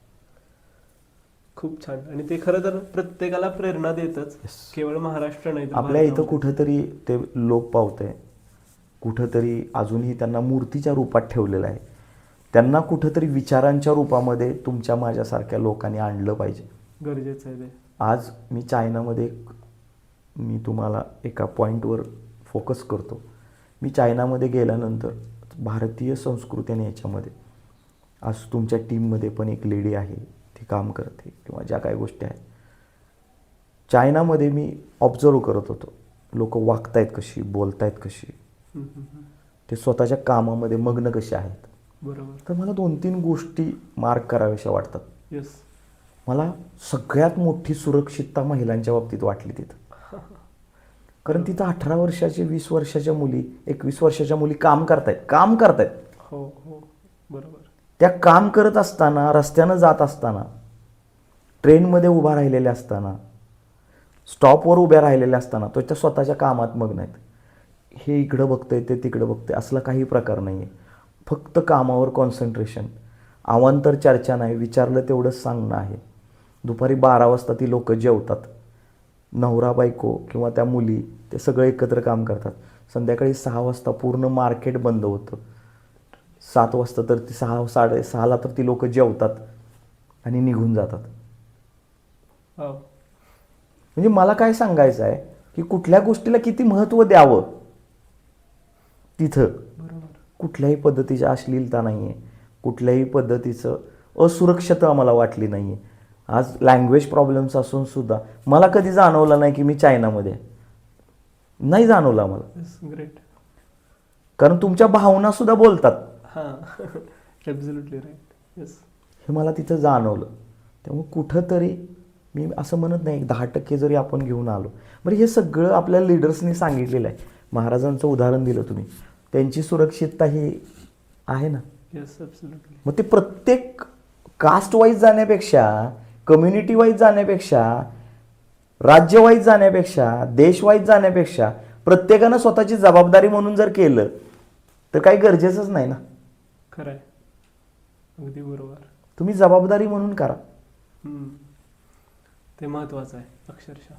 A: खूप छान. आणि ते खरं तर प्रत्येकाला प्रेरणा देतच, केवळ महाराष्ट्र नाही तर
B: आपल्या इथं
A: भारतामध्ये.
B: कुठंतरी ते लोप पावतंय, कुठंतरी अजूनही त्यांना मूर्तीच्या रूपात ठेवलेलं आहे. त्यांना कुठंतरी विचारांच्या रूपामध्ये तुमच्या माझ्यासारख्या लोकांनी आणलं पाहिजे.
A: गरजेचं आहे ते.
B: आज मी चायनामध्ये मी तुम्हाला एका पॉईंटवर फोकस करतो. मी चायनामध्ये गेल्यानंतर भारतीय संस्कृती आणि याच्यामध्ये आज तुमच्या टीममध्ये पण एक लेडी आहे, ती काम करते किंवा ज्या काही गोष्टी आहेत. चायनामध्ये मी ऑब्झर्व करत होतो, लोक वागतायत कशी, बोलतायत कशी, ते स्वतःच्या कामामध्ये मग्न कसे आहेत.
A: बरोबर.
B: तर मला 2-3 गोष्टी मार्क कराव्याशा वाटतात.
A: येस.
B: मला सगळ्यात मोठी सुरक्षितता महिलांच्या बाबतीत वाटली तिथं. कारण तिथं 18 वर्षाचे, 20 वर्षाच्या मुली, 21 वर्षाच्या मुली काम करतायत.
A: हो हो, बरोबर.
B: त्या काम करत असताना, रस्त्यानं जात असताना, ट्रेनमध्ये उभा राहिलेल्या असताना, स्टॉपवर उभ्या राहिलेल्या असताना तो त्या स्वतःच्या कामात मग्न आहेत. हे इकडं बघतंय, ते तिकडं बघतंय, असला काही प्रकार नाही आहे. फक्त कामावर कॉन्सन्ट्रेशन, अवांतर चर्चा नाही, विचारलं तेवढंच सांगणं आहे. दुपारी 12 वाजता ती लोक जेवतात, नवरा बायको किंवा त्या मुली ते सगळे एकत्र काम करतात. संध्याकाळी 6 वाजता पूर्ण मार्केट बंद होतं, 7 वाजता तर ती 6:30ला तर ती लोक जेवतात आणि निघून जातात.
A: हो.
B: म्हणजे मला काय सांगायचं आहे की कुठल्या गोष्टीला किती महत्त्व द्यावं. तिथं कुठल्याही पद्धतीची अश्लीलता नाही आहे, कुठल्याही पद्धतीचं असुरक्षता आम्हाला वाटली नाही आहे. आज लँग्वेज प्रॉब्लेम्स असून सुद्धा मला कधी जाणवलं नाही की मी चायनामध्ये आहे. नाही जाणवलं आम्हाला,
A: ग्रेट.
B: कारण तुमच्या भावना सुद्धा बोलतात
A: हां. Absolutely right. येस.
B: हे मला तिथं जाणवलं. त्यामुळे कुठंतरी मी असं म्हणत नाही 10% जरी आपण घेऊन आलो. बरं, हे सगळं आपल्या लिडर्सनी सांगितलेलं आहे. महाराजांचं उदाहरण दिलं तुम्ही, त्यांची सुरक्षितता ही आहे ना.
A: Yes, absolutely.
B: मग ते प्रत्येक कास्ट वाईज जाण्यापेक्षा, कम्युनिटी वाईज जाण्यापेक्षा, राज्य वाईज जाण्यापेक्षा, देश वाईज जाण्यापेक्षा प्रत्येकानं स्वतःची जबाबदारी म्हणून जर केलं तर काही गरजेचंच नाही ना.
A: खरं आहे. अगदी बरोबर.
B: तुम्ही जबाबदारी म्हणून करा.
A: ते महत्त्वाचं आहे अक्षरशः.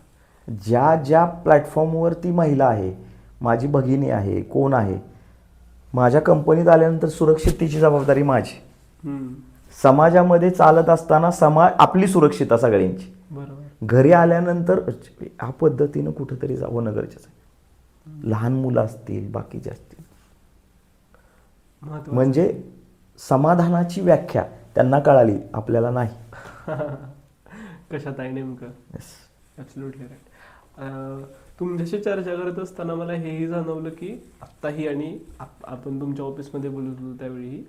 B: ज्या ज्या प्लॅटफॉर्मवरती महिला आहे, माझी भगिनी आहे, कोण आहे, माझ्या कंपनीत आल्यानंतर सुरक्षिततेची जबाबदारी माझी. समाजामध्ये चालत असताना आपली सुरक्षितता सगळ्यांची.
A: बरोबर.
B: घरी आल्यानंतर ह्या पद्धतीनं कुठंतरी होणं गरजेचं आहे. लहान मुलं असतील, बाकीचे असतील,
A: महत्त्वाचं.
B: म्हणजे समाधानाची व्याख्या त्यांना कळाली, आपल्याला नाही.
A: कशात आहे नेमकं. Absolutely right. तुमच्याशी चर्चा करत असताना मला हेही जाणवलं की आत्ताही आणि आपण तुमच्या ऑफिसमध्ये बोलत होतो त्यावेळी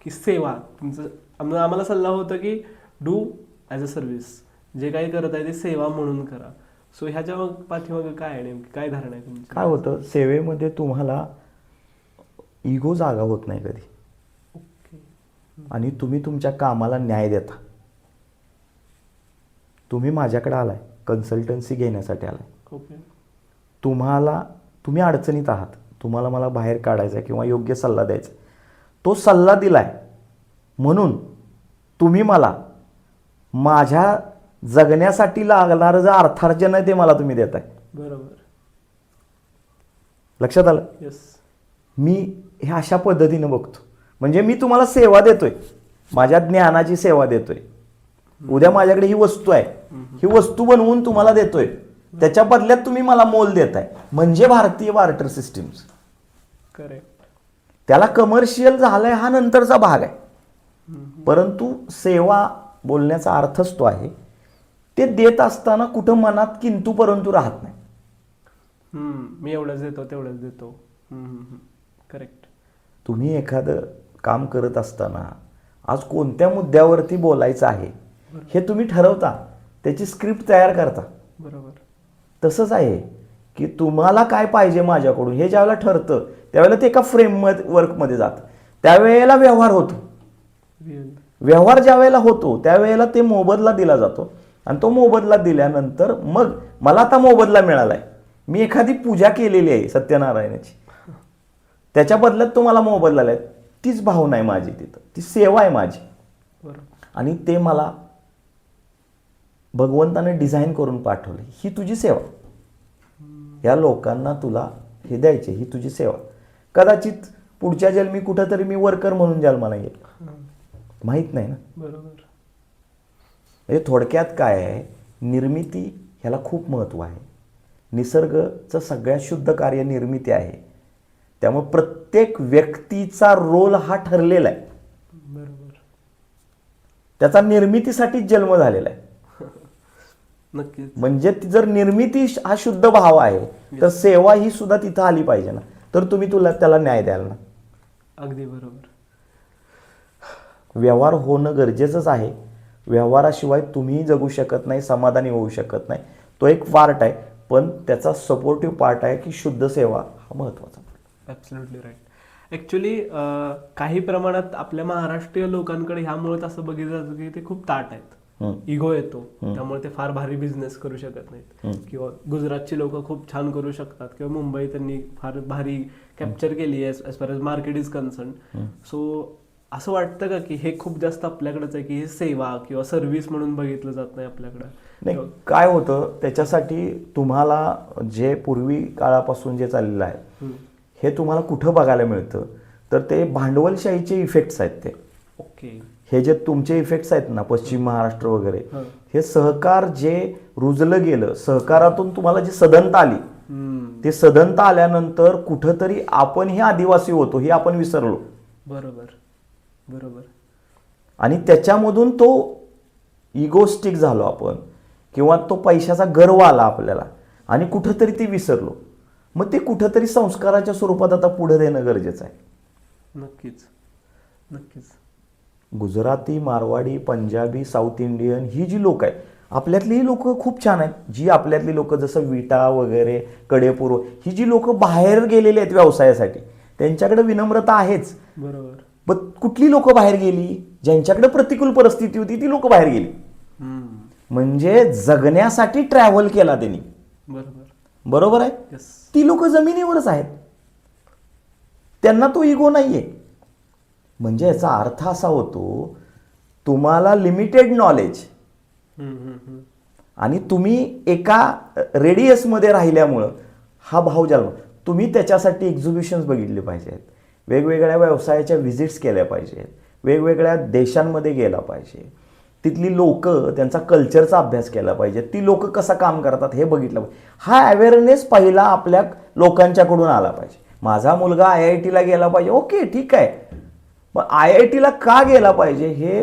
A: की सेवा तुमचं आम्हाला सल्ला होता की डू ॲज अ सर्व्हिस. जे काही करत आहे ते सेवा म्हणून करा. सो ह्याच्या पाठीमागं काय आहे नेमकी, काय धारणा आहे तुमची?
B: काय होतं, सेवेमध्ये तुम्हाला इगो जागा होत नाही कधी. आणि तुम्ही तुमच्या कामाला न्याय देता. तुम्ही माझ्याकडे आलाय, कन्सल्टन्सी घेण्यासाठी आलाय.
A: ओके.
B: तुम्ही अडचणीत आहात, तुम्हाला मला बाहेर काढायचं आहे किंवा योग्य सल्ला द्यायचा, तो सल्ला दिलाय म्हणून तुम्ही मला माझ्या जगण्यासाठी लागणारं जे अर्थार्जन आहे ते मला तुम्ही देताय.
A: बरोबर.
B: लक्षात आलं.
A: येस.
B: मी हे अशा पद्धतीनं बघतो. म्हणजे मी तुम्हाला सेवा देतोय, माझ्या ज्ञानाची सेवा देतोय. उद्या माझ्याकडे ही वस्तू आहे, ही वस्तू बनवून तुम्हाला देतोय, त्याच्या बदल्यात तुम्ही मला मोल देताय. म्हणजे भारतीय बार्टर सिस्टीम्स.
A: करेक्ट.
B: त्याला कमर्शियल झालंय हा नंतरचा भाग आहे. परंतु सेवा बोलण्याचा अर्थच तो आहे. ते देत असताना कुठं मनात किंतु परंतु राहत नाही.
A: मी एवढंच देतो तेवढंच देतो. करेक्ट.
B: तुम्ही एखादं काम करत असताना आज कोणत्या मुद्द्यावरती बोलायचं आहे हे तुम्ही ठरवता, त्याची स्क्रिप्ट तयार करता.
A: बरोबर.
B: तसंच आहे की तुम्हाला काय पाहिजे माझ्याकडून हे ज्यावेळेला ठरतं त्यावेळेला ते एका वर्कमध्ये जातं. त्यावेळेला व्यवहार होतो. व्यवहार ज्या वेळेला होतो त्यावेळेला ते मोबदला दिला जातो. आणि तो मोबदला दिल्यानंतर मग मला आता मोबदला मिळालाय, मी एखादी पूजा केलेली आहे सत्यनारायणाची, त्याच्या बदल्यात तो मला मोबदला आहे. तीच भावना आहे माझी तिथं, ती सेवा आहे माझी. आणि ते मला भगवंताने डिझाईन करून पाठवले. ही तुझी सेवा, या लोकांना तुला हे द्यायचे, ही तुझी सेवा. कदाचित पुढच्या जन्मी कुठंतरी मी वर्कर म्हणून जन्माला येईल, माहीत नाही ना.
A: बरोबर.
B: म्हणजे थोडक्यात काय आहे, निर्मिती ह्याला खूप महत्त्व आहे. निसर्गाचं सगळ्यात शुद्ध कार्य निर्मिती आहे. त्यामुळे प्रत्येक व्यक्तीचा रोल हा ठरलेला आहे.
A: बरोबर.
B: त्याचा निर्मितीसाठीच जन्म झालेला आहे.
A: नक्कीच.
B: म्हणजे जर निर्मिती हा शुद्ध भाव आहे तर सेवा ही सुद्धा तिथं आली पाहिजे ना, तर तुम्ही त्याला न्याय द्याल ना.
A: अगदी बरोबर.
B: व्यवहार होणं गरजेचंच आहे. व्यवहाराशिवाय तुम्ही जगू शकत नाही, समाधानी होऊ शकत नाही. तो एक पार्ट आहे, पण त्याचा सपोर्टिव्ह पार्ट आहे की शुद्ध सेवा हा महत्त्वाचा.
A: Absolutely right. ॲक्च्युली काही प्रमाणात आपल्या महाराष्ट्रीय लोकांकडे ह्यामुळेच असं बघितलं जातं की ते खूप ताट आहेत. इगो येतो, त्यामुळे ते फार भारी बिझनेस करू शकत नाहीत. किंवा गुजरातची लोक खूप छान करू शकतात, किंवा मुंबई त्यांनी फार भारी कॅप्चर केली आहे as far as market is concern. So असं वाटतं का की हे खूप जास्त आपल्याकडेच आहे की हे सेवा किंवा सर्व्हिस म्हणून बघितलं जात नाही आपल्याकडं?
B: नाही, काय होतं त्याच्यासाठी तुम्हाला जे पूर्वी काळापासून जे चाललेलं आहे हे तुम्हाला कुठं बघायला मिळतं, तर ते भांडवलशाहीचे इफेक्ट्स आहेत ते.
A: ओके.
B: हे जे तुमचे इफेक्ट्स आहेत ना पश्चिम महाराष्ट्र वगैरे,
A: हं.
B: हे सहकार जे रुजलं गेलं, सहकारातून तुम्हाला जी सदनता आली, ते सदनता आल्यानंतर कुठंतरी आपण हे आदिवासी होतो हे आपण विसरलो.
A: बरोबर बरोबर.
B: आणि त्याच्यामधून तो इगोस्टिक झालो आपण, किंवा तो पैशाचा गर्व आला आपल्याला आणि कुठंतरी ते विसरलो. मग ते कुठंतरी संस्काराच्या स्वरूपात आता पुढे देणं गरजेचं आहे.
A: नक्कीच नक्कीच.
B: गुजराती, मारवाडी, पंजाबी, साऊथ इंडियन ही जी लोक आहेत, आपल्यातली ही लोक खूप छान आहेत. जी आपल्यातली लोक जसं विटा वगैरे, कडेपूर्व, ही जी लोक बाहेर गेलेली आहेत व्यवसायासाठी, त्यांच्याकडे विनम्रता आहेच.
A: बरोबर.
B: पण कुठली लोक बाहेर गेली? ज्यांच्याकडे प्रतिकूल परिस्थिती होती ती लोक बाहेर गेली. म्हणजे जगण्यासाठी ट्रॅव्हल केला त्यांनी.
A: बरोबर
B: बरोबर आहे.
A: यस.
B: ती लोक जमिनीवरच आहेत, त्यांना तो इगो नाहीये. म्हणजे याचा अर्थ असा होतो, तुम्हाला लिमिटेड नॉलेज आणि तुम्ही एका रेडियसमध्ये राहिल्यामुळं हा भाव जन्म. तुम्ही त्याच्यासाठी एक्झिबिशन्स बघितले पाहिजेत, वेगवेगळ्या व्यवसायाच्या व्हिजिट्स केल्या पाहिजेत, वेगवेगळ्या देशांमध्ये गेला पाहिजे, तिथली लोक त्यांचा कल्चरचा अभ्यास केला पाहिजे, ती लोक कसं काम करतात हे बघितलं पाहिजे. हा अवेअरनेस पहिला आपल्या लोकांच्याकडून आला पाहिजे. माझा मुलगा IIT-ला गेला पाहिजे, ओके ठीक आहे, पण IIT-ला का गेला पाहिजे हे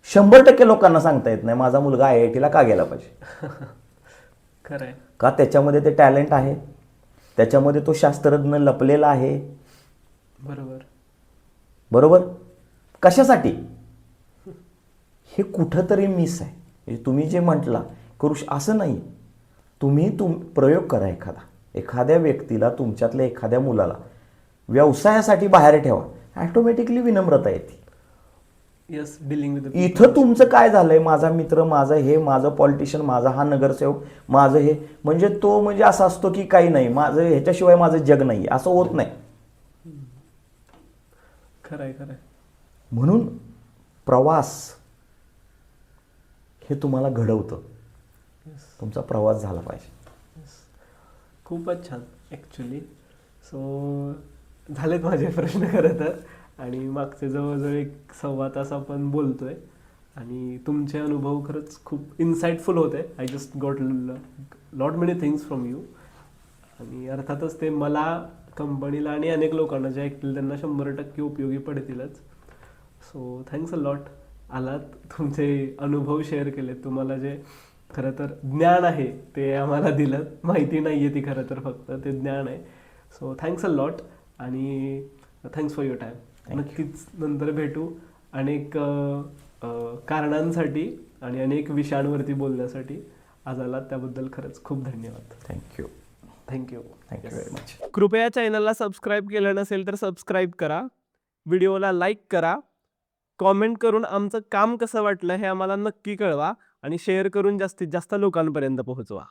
B: 100% लोकांना सांगता येत नाही. माझा मुलगा IIT-ला का गेला पाहिजे?
A: खरंय.
B: का त्याच्यामध्ये ते टॅलेंट आहे, त्याच्यामध्ये तो शास्त्रज्ञ लपलेला आहे.
A: बरोबर
B: बरोबर. कशासाठी? हे कुठंतरी मिस आहे. म्हणजे तुम्ही जे म्हटला करू असं नाही. तुम्ही प्रयोग करा. एखाद्या व्यक्तीला, तुमच्यातल्या एखाद्या मुलाला व्यवसायासाठी बाहेर ठेवा, ॲटोमॅटिकली विनम्रता येते.
A: यस. डिलिंग विथ
B: इथं तुमचं काय झालंय, माझा मित्र, माझं हे, माझं पॉलिटिशियन, माझा हा नगरसेवक, माझं हे, म्हणजे तो म्हणजे असा असतो की काही नाही, माझं ह्याच्याशिवाय माझं जग नाही, असं होत नाही.
A: खरंय खरंय.
B: म्हणून प्रवास हे तुम्हाला घडवतं. तुमचा प्रवास झाला पाहिजे.
A: खूपच छान ॲक्च्युली. सो झालेत माझे प्रश्न खरं तर, आणि मागचे जवळजवळ 1 तास आपण बोलतोय, आणि तुमचे अनुभव खरंच खूप इन्साइटफुल होते. I just got lot many things from you. आणि अर्थातच ते मला, कंपनीला आणि अनेक लोकांना जे ऐकतील त्यांना 100% उपयोगी पडतीलच. So thanks a lot. आलात, तुमचे अनुभव शेअर केलेत, तुम्हाला जे खरं तर ज्ञान आहे ते आम्हाला दिलं. माहिती नाही आहे ती खरं तर, फक्त ते ज्ञान आहे. सो थँक्स अ लॉट, आणि थँक्स फॉर युअर टाईम. नक्कीच नंतर भेटू अनेक कारणांसाठी आणि अनेक विषयांवरती बोलण्यासाठी. आज आलात त्याबद्दल खरंच खूप धन्यवाद.
B: Thank you.
A: Thank you.
B: Thank you very much.
A: कृपया चॅनलला सबस्क्राईब केलं नसेल तर सबस्क्राईब करा, व्हिडिओला लाईक करा, कॉमेंट करून आमचं काम कसं वाटलं हे आम्हाला नक्की कळवा, आणि शेअर करून जास्तीत जास्त लोकांपर्यंत पोहोचवा.